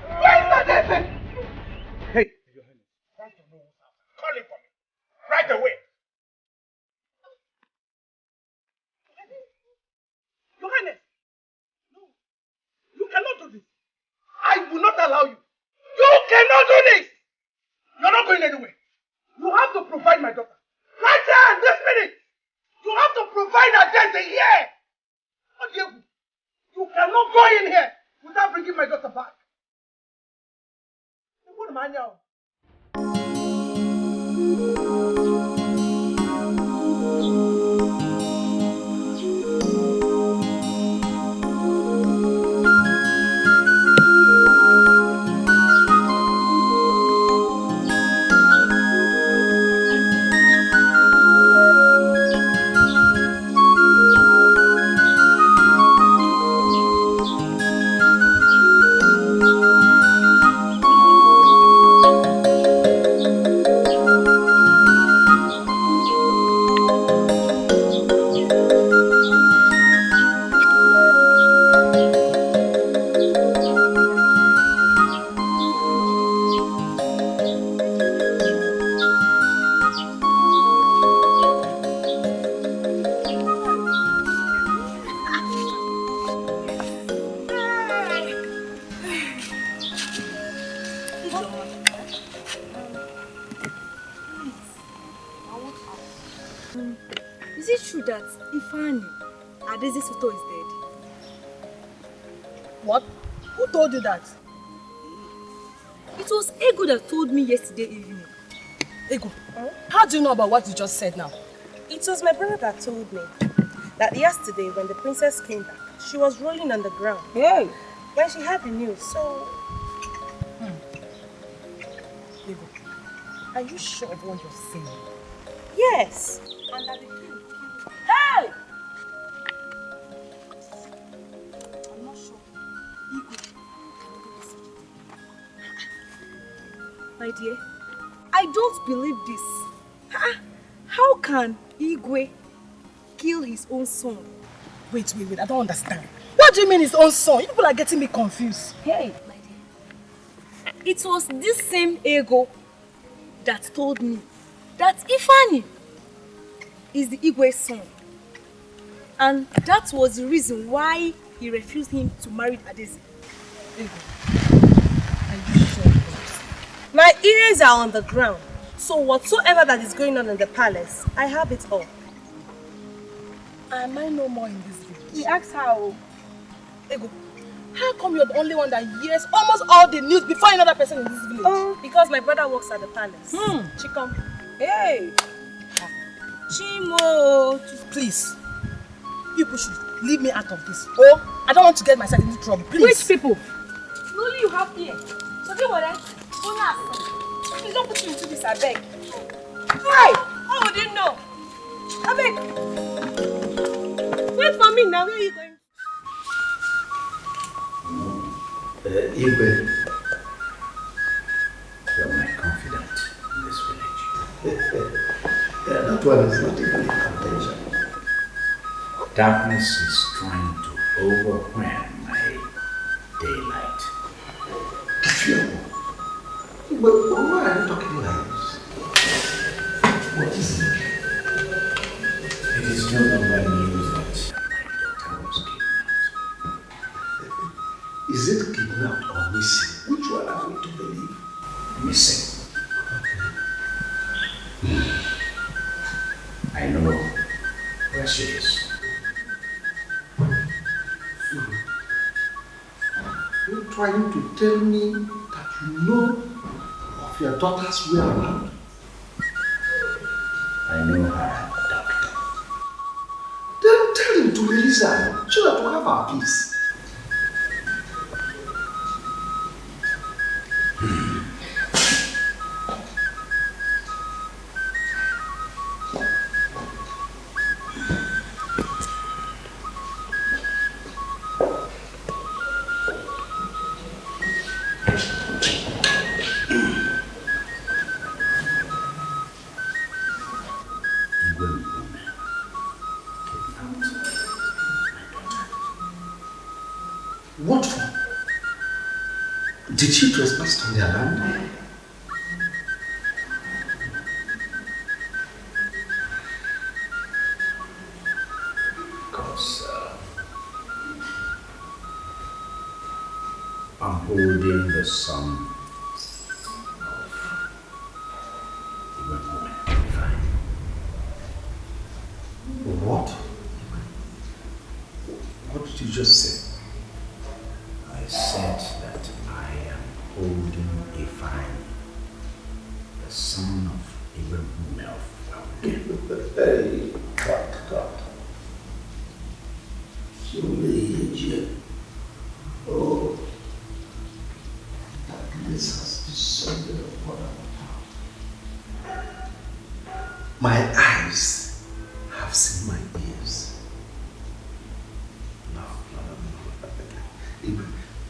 [SPEAKER 10] Where's that Adese? Hey, Your Highness, want to know what's happening? Call him for me. Right away. Your Highness, no, you cannot do this. I will not allow you. You cannot do this. You're not going anywhere. You have to provide my daughter. Right here, this minute. You have to provide Adese here. You cannot
[SPEAKER 2] not going here without bringing my daughter back. What am I now?
[SPEAKER 7] Is it true that Ifeanyi, Adeze's photo is dead?
[SPEAKER 2] What? Who told you that?
[SPEAKER 7] It was Ego that told me yesterday evening.
[SPEAKER 2] Ego, how do you know about what you just said now?
[SPEAKER 8] It was my brother that told me that yesterday when the princess came back, she was rolling on the ground.
[SPEAKER 2] Hey!
[SPEAKER 8] When she heard the news, so...
[SPEAKER 2] Ego, are you sure of what you're saying?
[SPEAKER 8] Yes!
[SPEAKER 7] And that the king...
[SPEAKER 2] Hey!
[SPEAKER 7] I'm not sure. Ego can do this. My dear, I don't believe this. How can Igwe kill his own son?
[SPEAKER 2] Wait, I don't understand. What do you mean his own son? You people are getting me confused.
[SPEAKER 7] Hey, my dear. It was this same Ego that told me that Ifeanyi is the Igwe's son. And that was the reason why he refused him to marry Adeze.
[SPEAKER 2] Ego, are you sure?
[SPEAKER 8] My ears are on the ground. So whatsoever that is going on in the palace, I have it all.
[SPEAKER 2] Am I no more in this village?
[SPEAKER 8] He asked how.
[SPEAKER 2] Ego, how come you're the only one that hears almost all the news before another person in this village?
[SPEAKER 8] Oh, because my brother works at the palace. Chikom.
[SPEAKER 2] Hey!
[SPEAKER 8] Chimo!
[SPEAKER 2] Please, people should leave me out of this. Oh, I don't want to get myself into trouble, please.
[SPEAKER 8] Which people?
[SPEAKER 7] Only you have here. So get what I please don't put me into this, I beg.
[SPEAKER 8] Hey! How would you know? I beg. Wait for me now, where are you going?
[SPEAKER 5] Igwe, you're my confidant in this village.
[SPEAKER 12] Yeah, that one is not even in contention.
[SPEAKER 5] Darkness is trying to overwhelm my daylight.
[SPEAKER 12] But why are you talking like this? What is it?
[SPEAKER 5] It is no longer news that my daughter was kidnapped.
[SPEAKER 12] Is it kidnapped or missing? Which one are we to believe?
[SPEAKER 5] Missing. I know where she is.
[SPEAKER 12] You're trying to tell me that you know of your daughter's way around?
[SPEAKER 5] I know her, doctor.
[SPEAKER 12] Then tell him to release her so that we'll have our peace. What for? Did she trespass on their land?
[SPEAKER 5] Because I'm holding the son of the woman.
[SPEAKER 12] What? What did you just say?
[SPEAKER 5] son of Igwe Mume of again.
[SPEAKER 12] Hey, God. Oh, that this has descended upon our town. My eyes have seen my ears. No.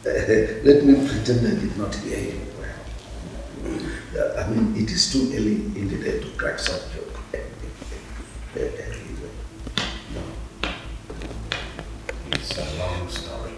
[SPEAKER 12] Let me pretend I did not hear you well. I mean, it is too early in the day to crack such joke. No.
[SPEAKER 5] It's a long story.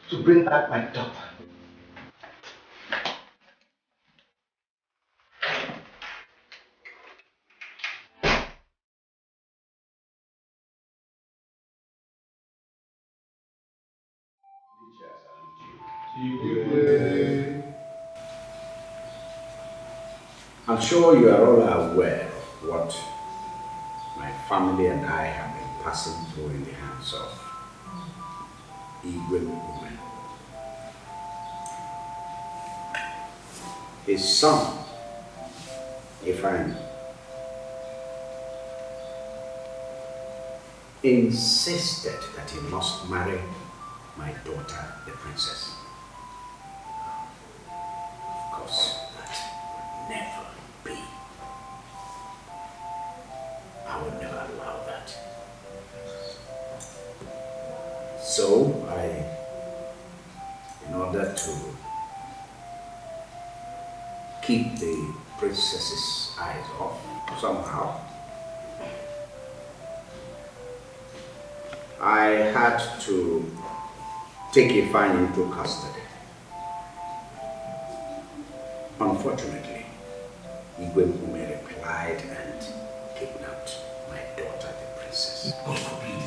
[SPEAKER 12] To bring back my daughter.
[SPEAKER 5] I'm sure you are all aware of what my family and I have been passing through in the hands of Igwe Mume. His son, Ifeanyi, insisted that he must marry my daughter, the princess. Of course, that would never be. I would never allow that. So in order to keep the princess's eyes off somehow, I had to take Ifeanyi into custody. Unfortunately, Igwe Mume replied and kidnapped my daughter, the princess.
[SPEAKER 12] God forbid.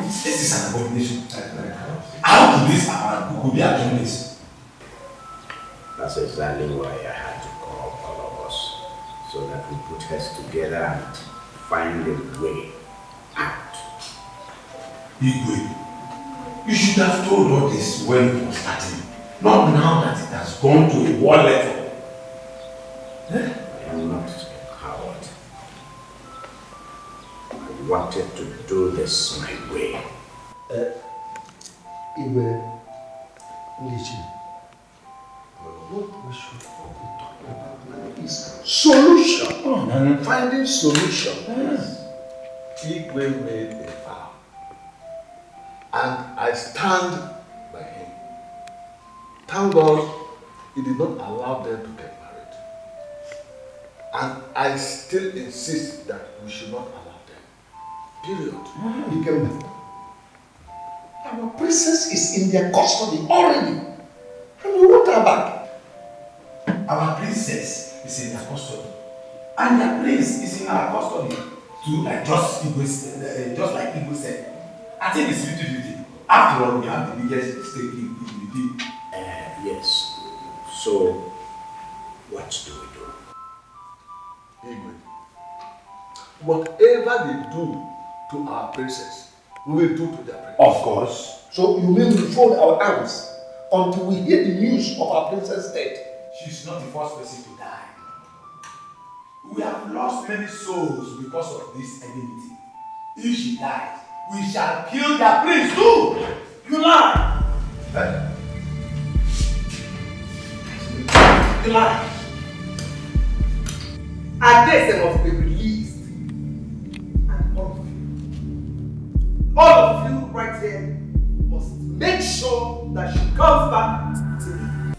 [SPEAKER 12] This is an abomination. How could this happen? Who could be doing this?
[SPEAKER 5] That's exactly why I had to call all of us, so that that we put heads together and find a way out.
[SPEAKER 12] Igwe, you should have told all this when it was starting. Not now that it has gone to a war level.
[SPEAKER 5] I am not a coward. I wanted to do this my way.
[SPEAKER 12] Igwe, listen. What we should be talking about now is solution. Finding solution.
[SPEAKER 1] Igwe made a vow, and I stand by him. Thank God he did not allow them to get married. And I still insist that we should not allow them. Period.
[SPEAKER 12] Our princess is in their custody already. And we want her back. Our princess is in their custody. And their prince is in our custody. Just like Igwe said. I think it's 50-50. After all, we have the biggest stake in the deal.
[SPEAKER 5] Yes. So, what do we do?
[SPEAKER 1] Igwe, whatever they do to our princess, we will do to their princess.
[SPEAKER 12] Of course. So you mean we fold our arms until we hear the news of our princess death? She's not the first person to die. We have lost many souls because of this enmity. If she dies, we shall kill their prince too! You lie! You lie! Adese must be released. And all of you right here must make sure that she comes back to me.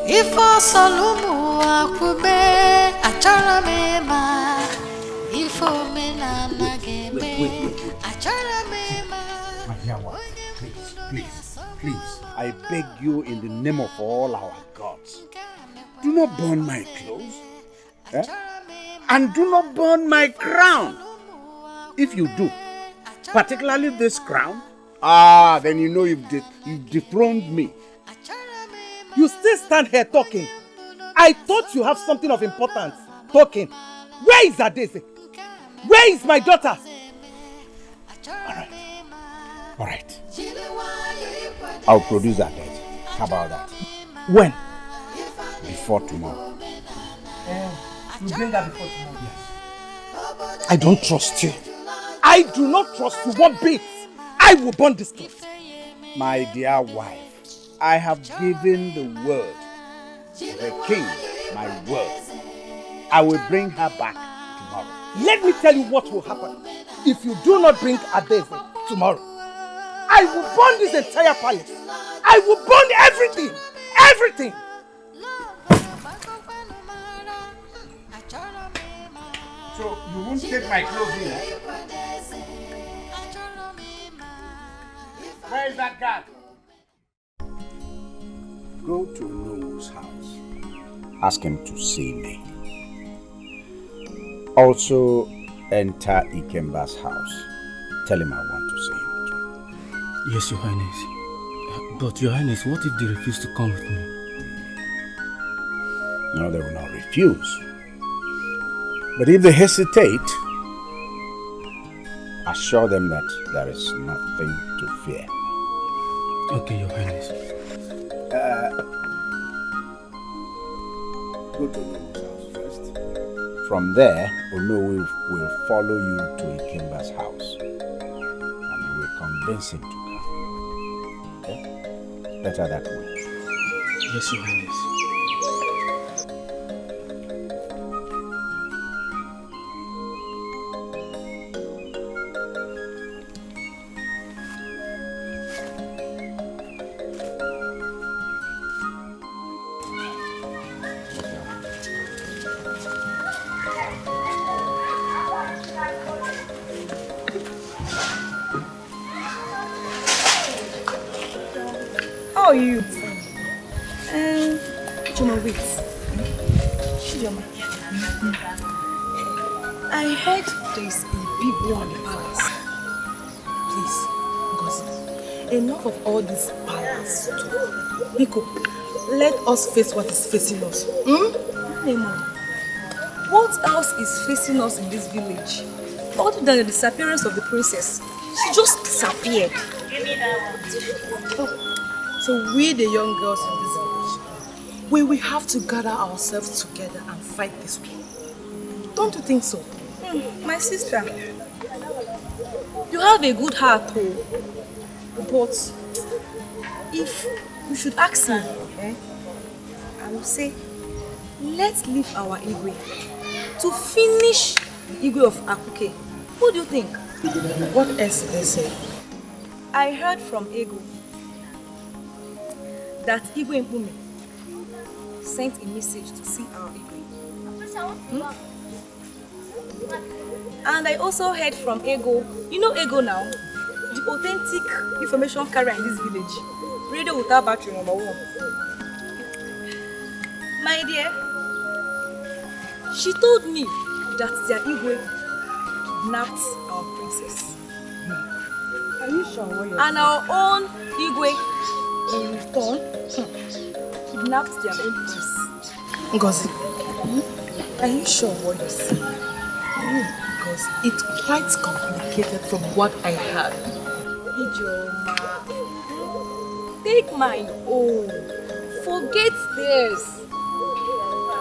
[SPEAKER 9] Ifo Salomo akube achara mema. Ifo mena nageme achara mema.
[SPEAKER 13] Please, I beg you in the name of all our gods, do not burn my clothes, and do not burn my crown. If you do, particularly this crown, then you know you've dethroned me.
[SPEAKER 2] You still stand here talking. I thought you have something of importance talking. Where is Adese? Where is my daughter?
[SPEAKER 13] All right. I'll produce that debt. How about that?
[SPEAKER 2] When?
[SPEAKER 13] Before tomorrow.
[SPEAKER 2] You bring her before tomorrow? Yes. I don't trust you. I do not trust you one bit. I will burn this place.
[SPEAKER 13] My dear wife, I have given the word. The king, my word. I will bring her back tomorrow.
[SPEAKER 2] Let me tell you what will happen if you do not bring Adese tomorrow. I will burn this entire palace. I will burn everything. Everything.
[SPEAKER 13] So you won't take my clothes in, eh? Where is that guard? Go to Noah's house. Ask him to see me. Also, enter Ikemba's house. Tell him I want to see him too.
[SPEAKER 14] Yes, Your Highness. But Your Highness, what if they refuse to come with me?
[SPEAKER 13] No, they will not refuse. But if they hesitate, assure them that there is nothing to fear.
[SPEAKER 14] Okay, Your Highness.
[SPEAKER 13] Go to Ono's house first. From there, Ono will follow you to Ikemba's house. And you will convince him to come. Okay? Better that way.
[SPEAKER 14] Yes, Your Highness.
[SPEAKER 8] How are you? Chuma, wait. Chuma. I heard there's a big war in the palace. Please, Ngozi, enough of all this palace.
[SPEAKER 7] Biko, let us face what is facing us. What else is facing us in this village? Other than the disappearance of the princess. She just disappeared. So we, the young girls in this village, we have to gather ourselves together and fight this war. Don't you think so?
[SPEAKER 8] My sister, you have a good heart, too. But if you should ask me, I will say, let's leave our Igwe to finish the Igwe of Akuke. What do you think?
[SPEAKER 7] What else did they say?
[SPEAKER 8] I heard from Ego that Igwe Mpume sent a message to see our Igwe. And I also heard from Ego, you know Ego now, the authentic information carrier in this village. Radio without battery #1. My dear, she told me that their Igwe kidnapped our princess.
[SPEAKER 7] Are you sure what you're
[SPEAKER 8] And our own Igwe, in return, kidnapped their own prince.
[SPEAKER 7] Ngozi, are you sure what you're saying? Because it's quite complicated from what I heard.
[SPEAKER 8] Ijoma, take my own. Forget theirs.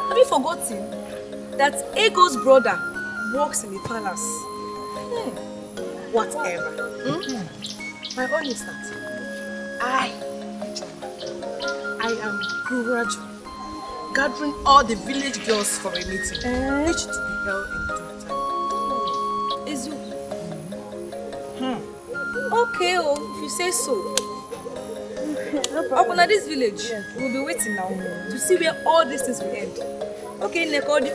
[SPEAKER 8] Have you forgotten that Ego's brother works in the palace?
[SPEAKER 7] Whatever. My own is that I am gradually gathering all the village girls for a meeting, which to be held in due time.
[SPEAKER 8] Is you? Okay, if you say so. Up on this village, we'll be waiting now to see where all these things will end. Okay, Nekodi,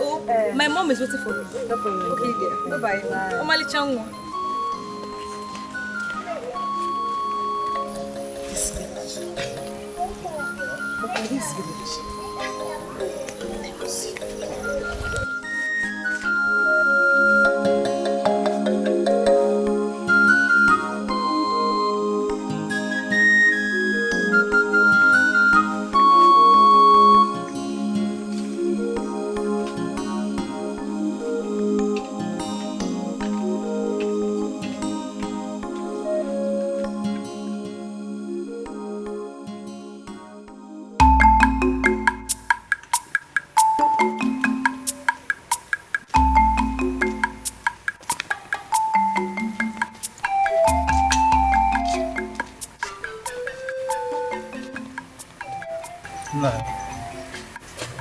[SPEAKER 8] my mom is waiting for me. Okay, dear. Bye-bye. Omali Chango.
[SPEAKER 7] This village.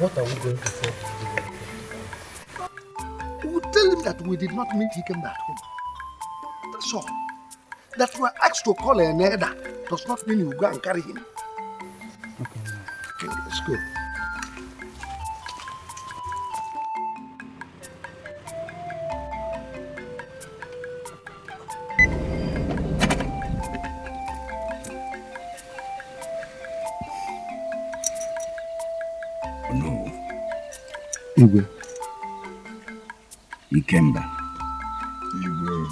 [SPEAKER 3] What are we going to say?
[SPEAKER 12] We'll tell him that we did not meet him at home. That's all. That we are asked to call an elder does not mean you go and carry him. Okay, let's go.
[SPEAKER 5] No.
[SPEAKER 12] Igwe.
[SPEAKER 5] Ikemba.
[SPEAKER 1] Igwe.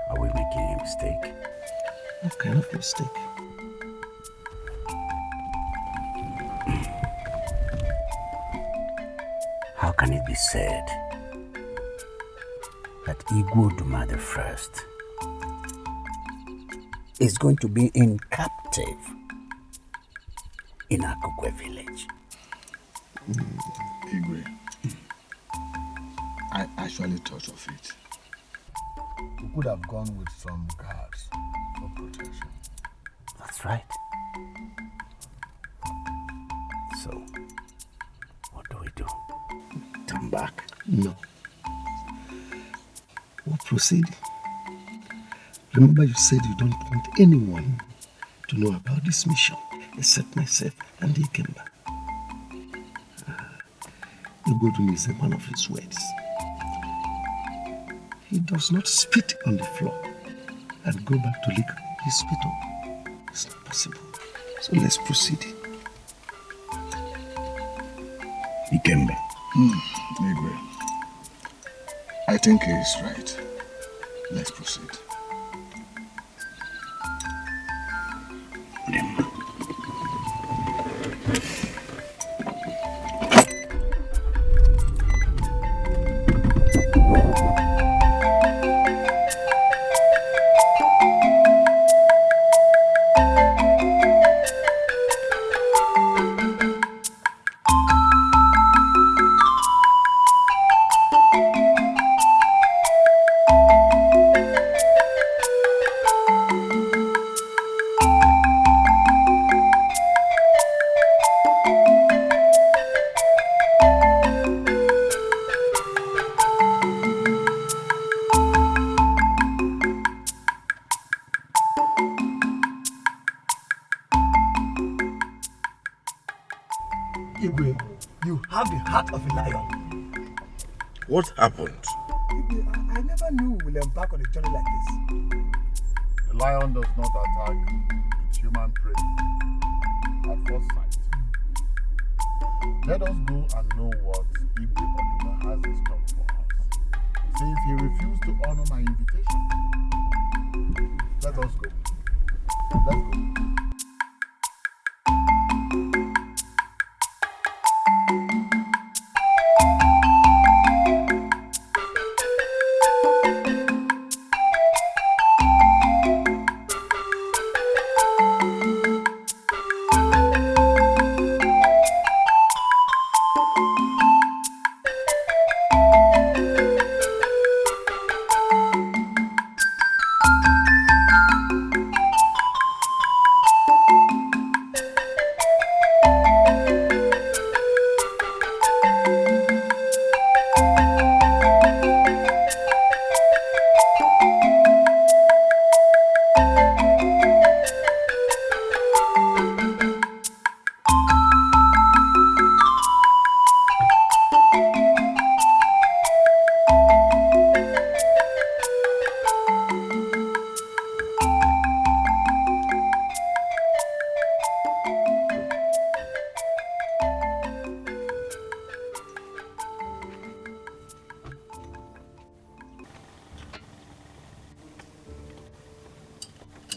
[SPEAKER 5] Are we making a mistake?
[SPEAKER 12] What kind of mistake?
[SPEAKER 5] How can it be said that Igwe Duma the First is going to be in captive in Akukwe village?
[SPEAKER 1] Igwe, I actually thought of it. We could have gone with some guards for protection.
[SPEAKER 5] That's right. So, what do we do?
[SPEAKER 12] Turn back? No. We'll proceed. Remember you said you don't want anyone to know about this mission except myself and Ikemba. Igwe is a man of his words. He does not spit on the floor and go back to lick his spit on. It's not possible. So let's proceed.
[SPEAKER 5] Ikemba.
[SPEAKER 1] Igwe, I think he is right. Let's proceed.
[SPEAKER 12] Igwe, you have the heart of a lion.
[SPEAKER 15] What happened?
[SPEAKER 12] I never knew we'll embark on a journey like this.
[SPEAKER 11] A lion does not attack its human prey at first sight. Let us go and know what Igwe Oduma has in stock for us. Since he refused to honor my invitation, let us go. Let's go.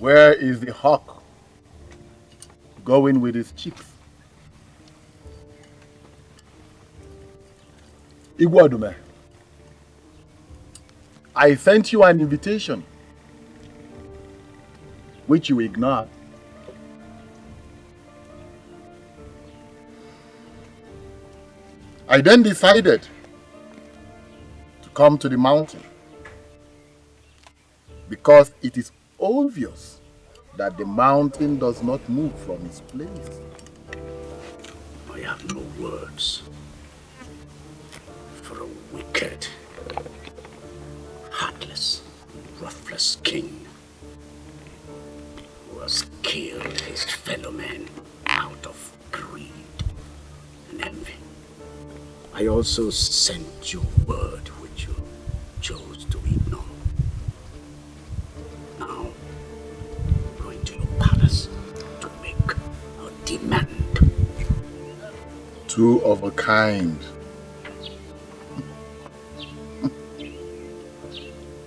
[SPEAKER 11] Where is the hawk going with his chicks? Igwe Oduma, I sent you an invitation, which you ignored. I then decided to come to the mountain because it is obvious that the mountain does not move from its place.
[SPEAKER 5] I have no words for a wicked, heartless, ruthless king who has killed his fellow men out of greed and envy. I also sent you word which you chose to ignore. Now, go into your palace to make a demand.
[SPEAKER 11] Two of a kind.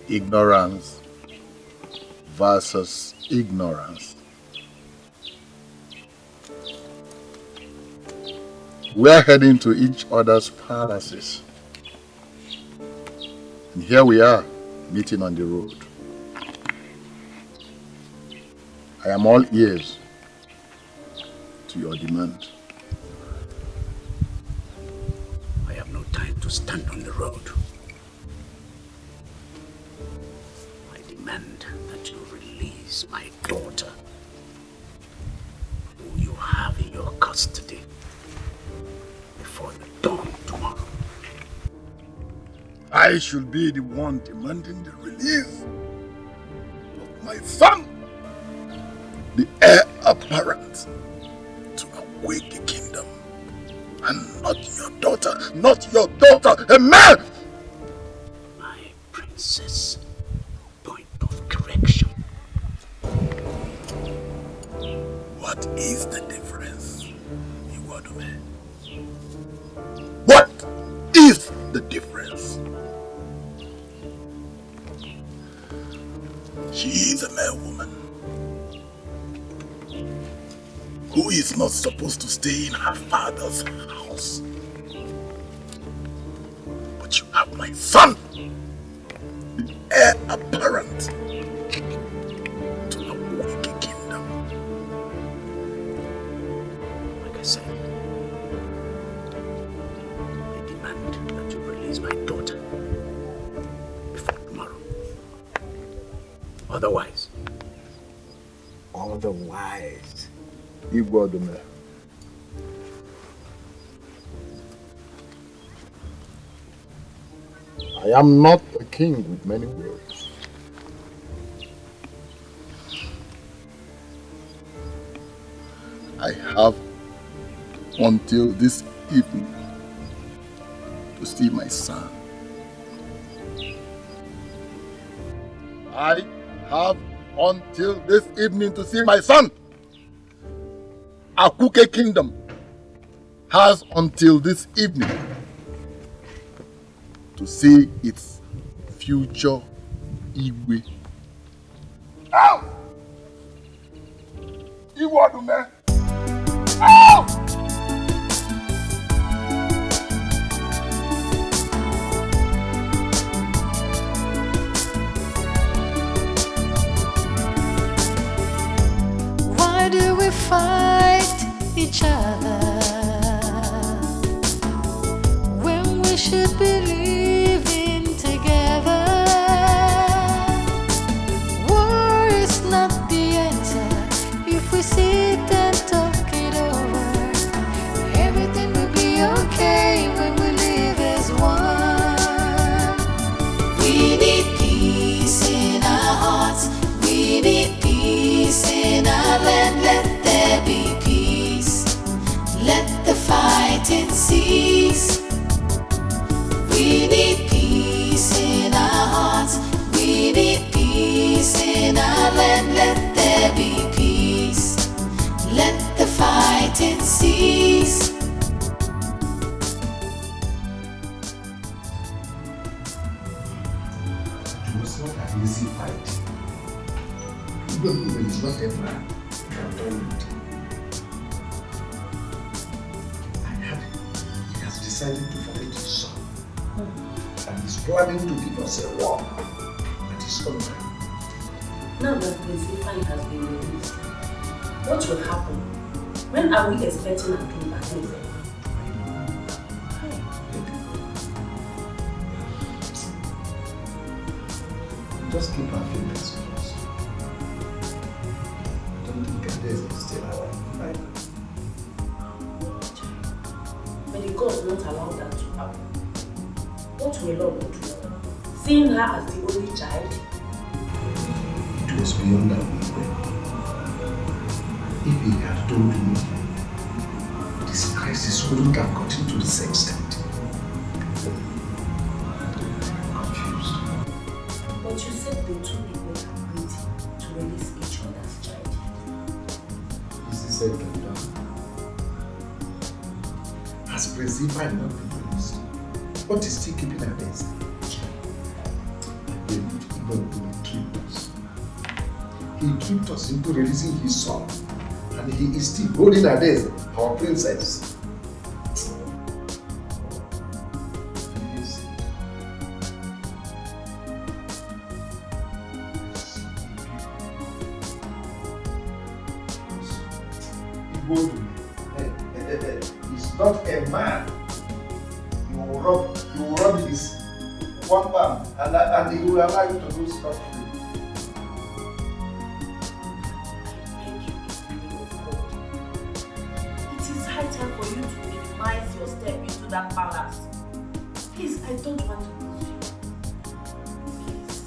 [SPEAKER 11] Ignorance versus ignorance. We're heading to each other's palaces. And here we are, meeting on the road. I am all ears to your demand.
[SPEAKER 5] I have no time to stand on the road. I demand that you release my daughter, who you have in your custody, before the dawn tomorrow.
[SPEAKER 11] I should be the one demanding the release of my son, the heir apparent to awake the kingdom, and not your daughter, a man!
[SPEAKER 5] My princess, point of correction.
[SPEAKER 11] What is the difference, Igwe Oduma? What is the difference? She is a mere woman.
[SPEAKER 2] who is not supposed to stay in her father's house. But you have my son, the heir apparent to a wicked kingdom.
[SPEAKER 5] Like I said, I demand that you release my daughter before tomorrow. Otherwise,
[SPEAKER 1] Igwe, I am not a king with many words. I have until this evening to see my son. I have until this evening to see my son. Akuke Kingdom has until this evening to see its future Igwe. Ow! Iwadume! Ow!
[SPEAKER 9] Why do we fight each other when we should be living together? War is not the answer if we sit and talk it over. Everything will be okay when we live as one. We need peace in our hearts. We need peace in our land. Let there be peace. Let the fighting cease. We need peace in our hearts. We need peace in our land. Let there be peace. Let the fighting cease.
[SPEAKER 12] It was not an easy fight. Even is not a man can turn it. I heard he has decided to forget his son. And he's planning to give us a war at his own time.
[SPEAKER 4] Now that Prince Ifeanyi has been released, what will happen? When are we expecting him to back?
[SPEAKER 12] Just keep our fingers crossed. Don't think Ades is still alive.
[SPEAKER 4] May the gods not allow that to happen. What will Lord do? Seeing her as the only child?
[SPEAKER 12] It was beyond our will. If he had told me, this crisis wouldn't have gotten to this extent.
[SPEAKER 4] But you said the two people agreed to release each other's child.
[SPEAKER 12] Is this said and done? Has Prince Ifeanyi not been released? What is still keeping Ades? Even will trick us. He tricked us into releasing his son, and he is still holding Ades, our princess. He's not a man. You will rub his one palm and he will allow you to do stuff free.
[SPEAKER 4] It is high time for you to minimize your step into that palace. Please, I don't want to lose you. Please.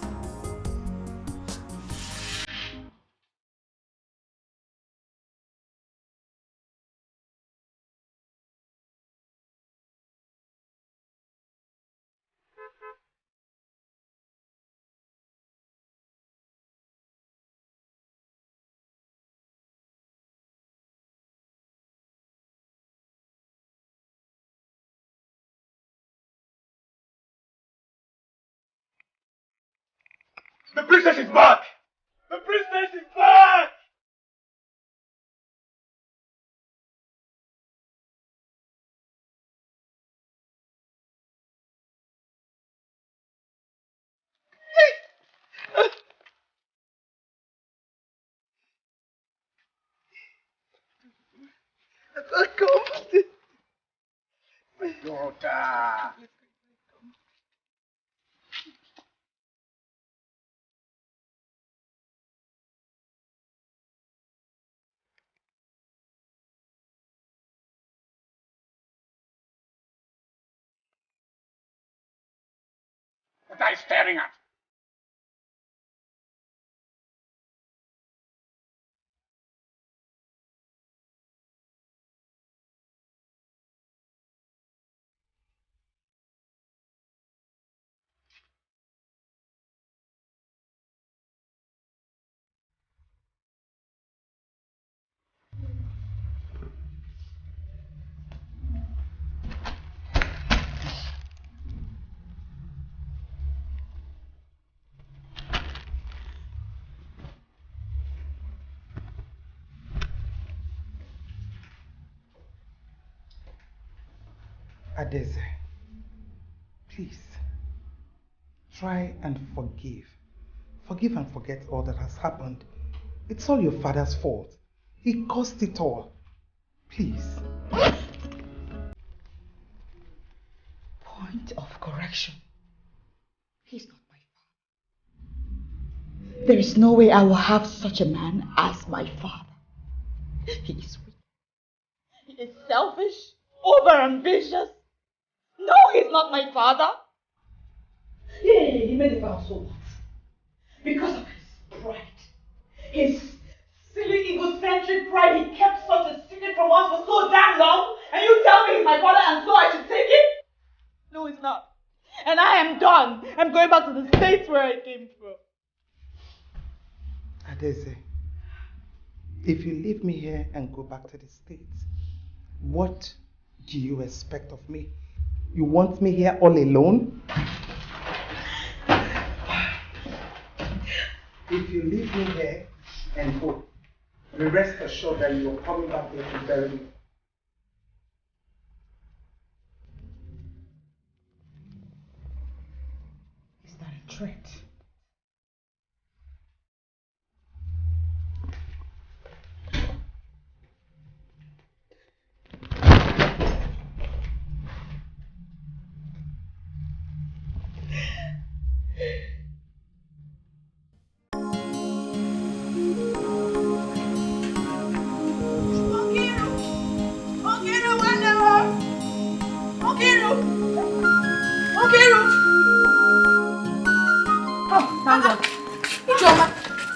[SPEAKER 2] The princess is back! The princess is back!
[SPEAKER 12] daughter. What are you staring at?
[SPEAKER 10] Adeze, please, try and forgive. Forgive and forget all that has happened. It's all your father's fault. He caused it all. Please.
[SPEAKER 6] Point of correction. He's not my father. There is no way I will have such a man as my father. He is weak. He is selfish, over-ambitious. No, he's not my father. Yeah, he made it out so much. Because of his pride. His silly, egocentric pride. He kept such a secret from us for so damn long. And you tell me he's my father and so I should take it? No, he's not. And I am done. I'm going back to the States where I came from.
[SPEAKER 10] Adeze, if you leave me here and go back to the States, what do you expect of me? You want me here all alone? If you leave me here and go, rest assured that you are coming back here to bury me.
[SPEAKER 6] Is that a threat?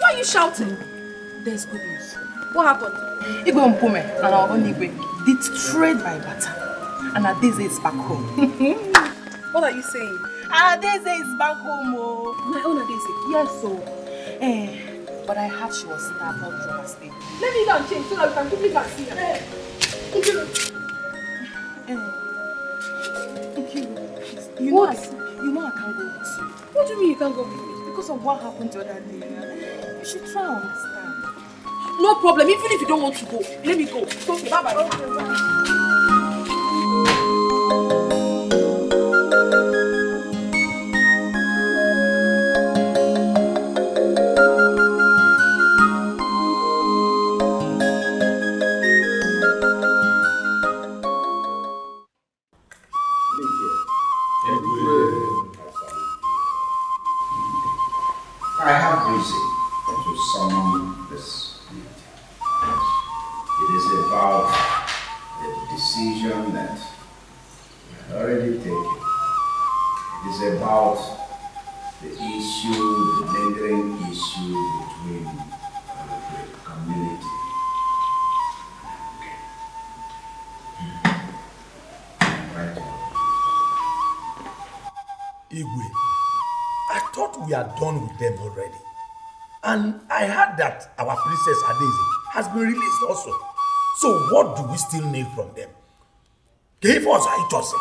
[SPEAKER 7] Why are you shouting? There's good news. What happened? Igwe Mpume and our own Igwe did trade by barter. And Adeze is back home. What are you saying? Adeze is back home. Oh. My own Adeze? Yes, so. But I heard she was stabbed all through her stay. Let me go and change so that we can quickly go and see her. You know I can't go with you. What do you mean you can't go with me? Because of what happened the other day. You should try and understand. No problem. Even if you don't want to go, let me go. It's okay. Bye-bye. Okay, bye.
[SPEAKER 5] I have reason to summon this meeting. It is about the decision that we have already taken. It is about the issue, the lingering issue between the community.
[SPEAKER 12] Igwe, I thought we are done with them already. And I heard that our princess Adeze has been released also. So what do we still need from them? Give us a choice.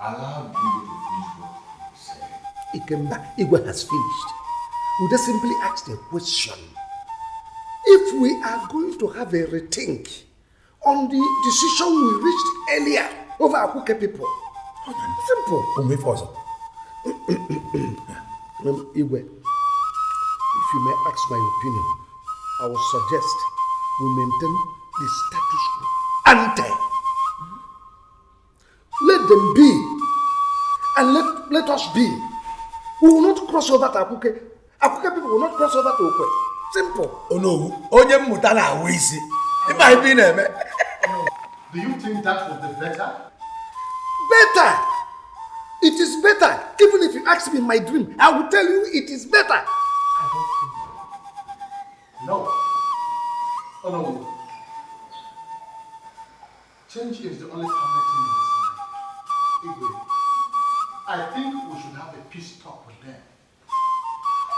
[SPEAKER 1] Allow Igwe to finish what he said.
[SPEAKER 12] Ikemba, Igwe has finished. We just simply asked a question. If we are going to have a rethink on the decision we reached earlier over Akuke people, simple. Igwe, if you may ask my opinion, I would suggest we maintain the status quo ante. Let them be. And let us be. We will not cross over to Akuke. Akuke people will not cross over to Okwe. Simple.
[SPEAKER 3] Oh no. Onye mutala awisi. It might be name.
[SPEAKER 2] Do you think that would be better?
[SPEAKER 12] Better! It is better. Even if you ask me in my dream, I will tell you it is better.
[SPEAKER 2] I don't think so. No. Oh no. Change is the only permanent thing in this life. Igwe, I think we should have a peace talk with them.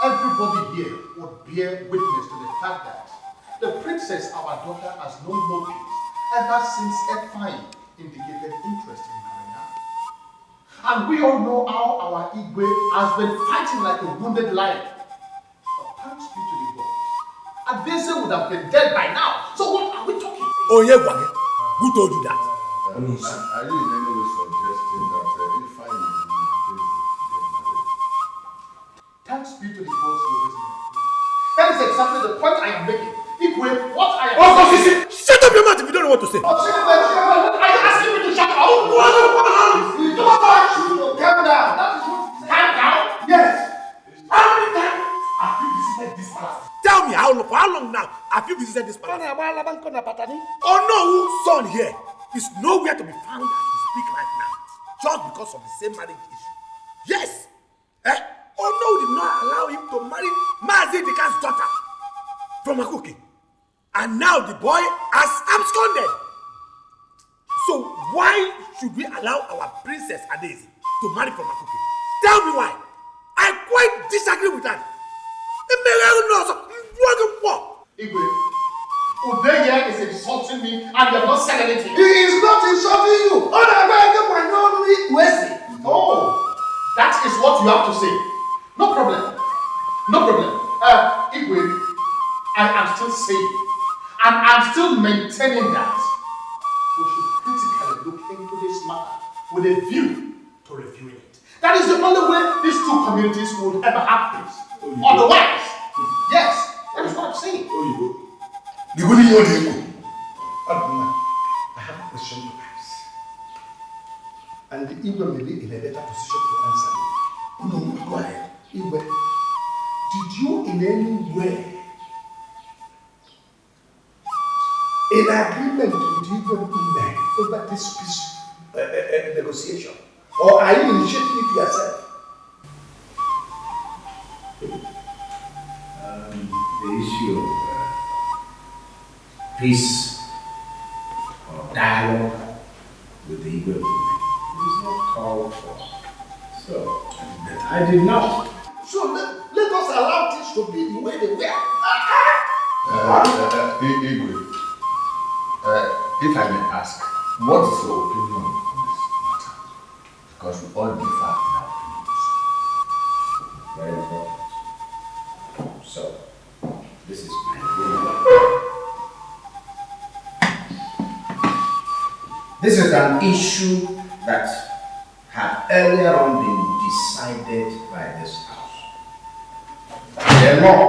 [SPEAKER 2] Everybody here would bear witness to the fact that the princess, our daughter, has known no peace ever since Efai indicated interest in Naija. And we all know how our Igwe has been fighting like a wounded lion. But thanks be to the gods, Adese would have been dead by now. So what are we talking?
[SPEAKER 3] Oh yeah, who told you that?
[SPEAKER 1] Are you in any way suggesting that if I get married?
[SPEAKER 2] Thanks be to the gods for this man. That is exactly the point I am making. Igwe, what I am
[SPEAKER 3] saying. Shut up your mouth if you don't know what to say.
[SPEAKER 2] Are you asking me to shut up? Calm down. That is what. Calm down? Yes. How many times have you visited this palace?
[SPEAKER 3] Tell me for how long now have you visited this palace? Oh no, son here is nowhere to be found as we speak right now. Just because of the same marriage issue. Yes! Oh no, we did not allow him to marry Mazi Dikeh's daughter from Akuke. And now the boy has absconded. So why should we allow our princess Adese to marry from Akuke? Tell me why. I quite disagree with that.
[SPEAKER 2] Igwe, Udeye is insulting me and you have not said anything.
[SPEAKER 12] He is not insulting you.
[SPEAKER 2] Oh, that is what you have to say. No problem. No problem. Igwe, I am still saying, and I'm still maintaining that we should critically look into this matter with a view to reviewing it. That is the only way these two communities will ever have peace. Otherwise, yes, that is what I'm saying.
[SPEAKER 12] I have a question to ask. And the Igwe may be in a better position to answer me. No, go ahead. Igwe, did you in any way in agreement with Igwe men over this peace negotiation? Or are you initiating it yourself?
[SPEAKER 5] The issue of peace or dialogue with the Igwe women is not called for. So, I did not.
[SPEAKER 12] So let us allow things to be the way they were.
[SPEAKER 1] Igwe, if I may ask, what is your opinion on this matter? Because we all differ in our opinions.
[SPEAKER 5] Very important. So, this is my opinion. This is an issue that had earlier on been decided by this house. The law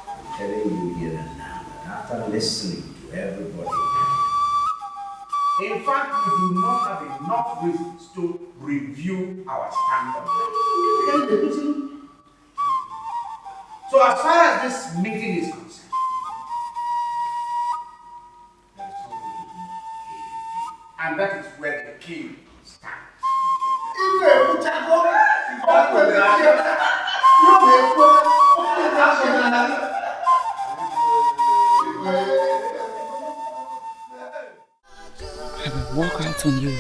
[SPEAKER 5] I'm telling you here and now that after listening to everybody, in fact, we do not have enough reasons to review our standard. So as far as this meeting is concerned, and that is where the king stands.
[SPEAKER 6] I will walk out on you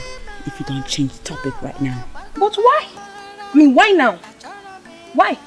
[SPEAKER 6] if you don't change the topic right now.
[SPEAKER 8] But why? I mean, why now? Why?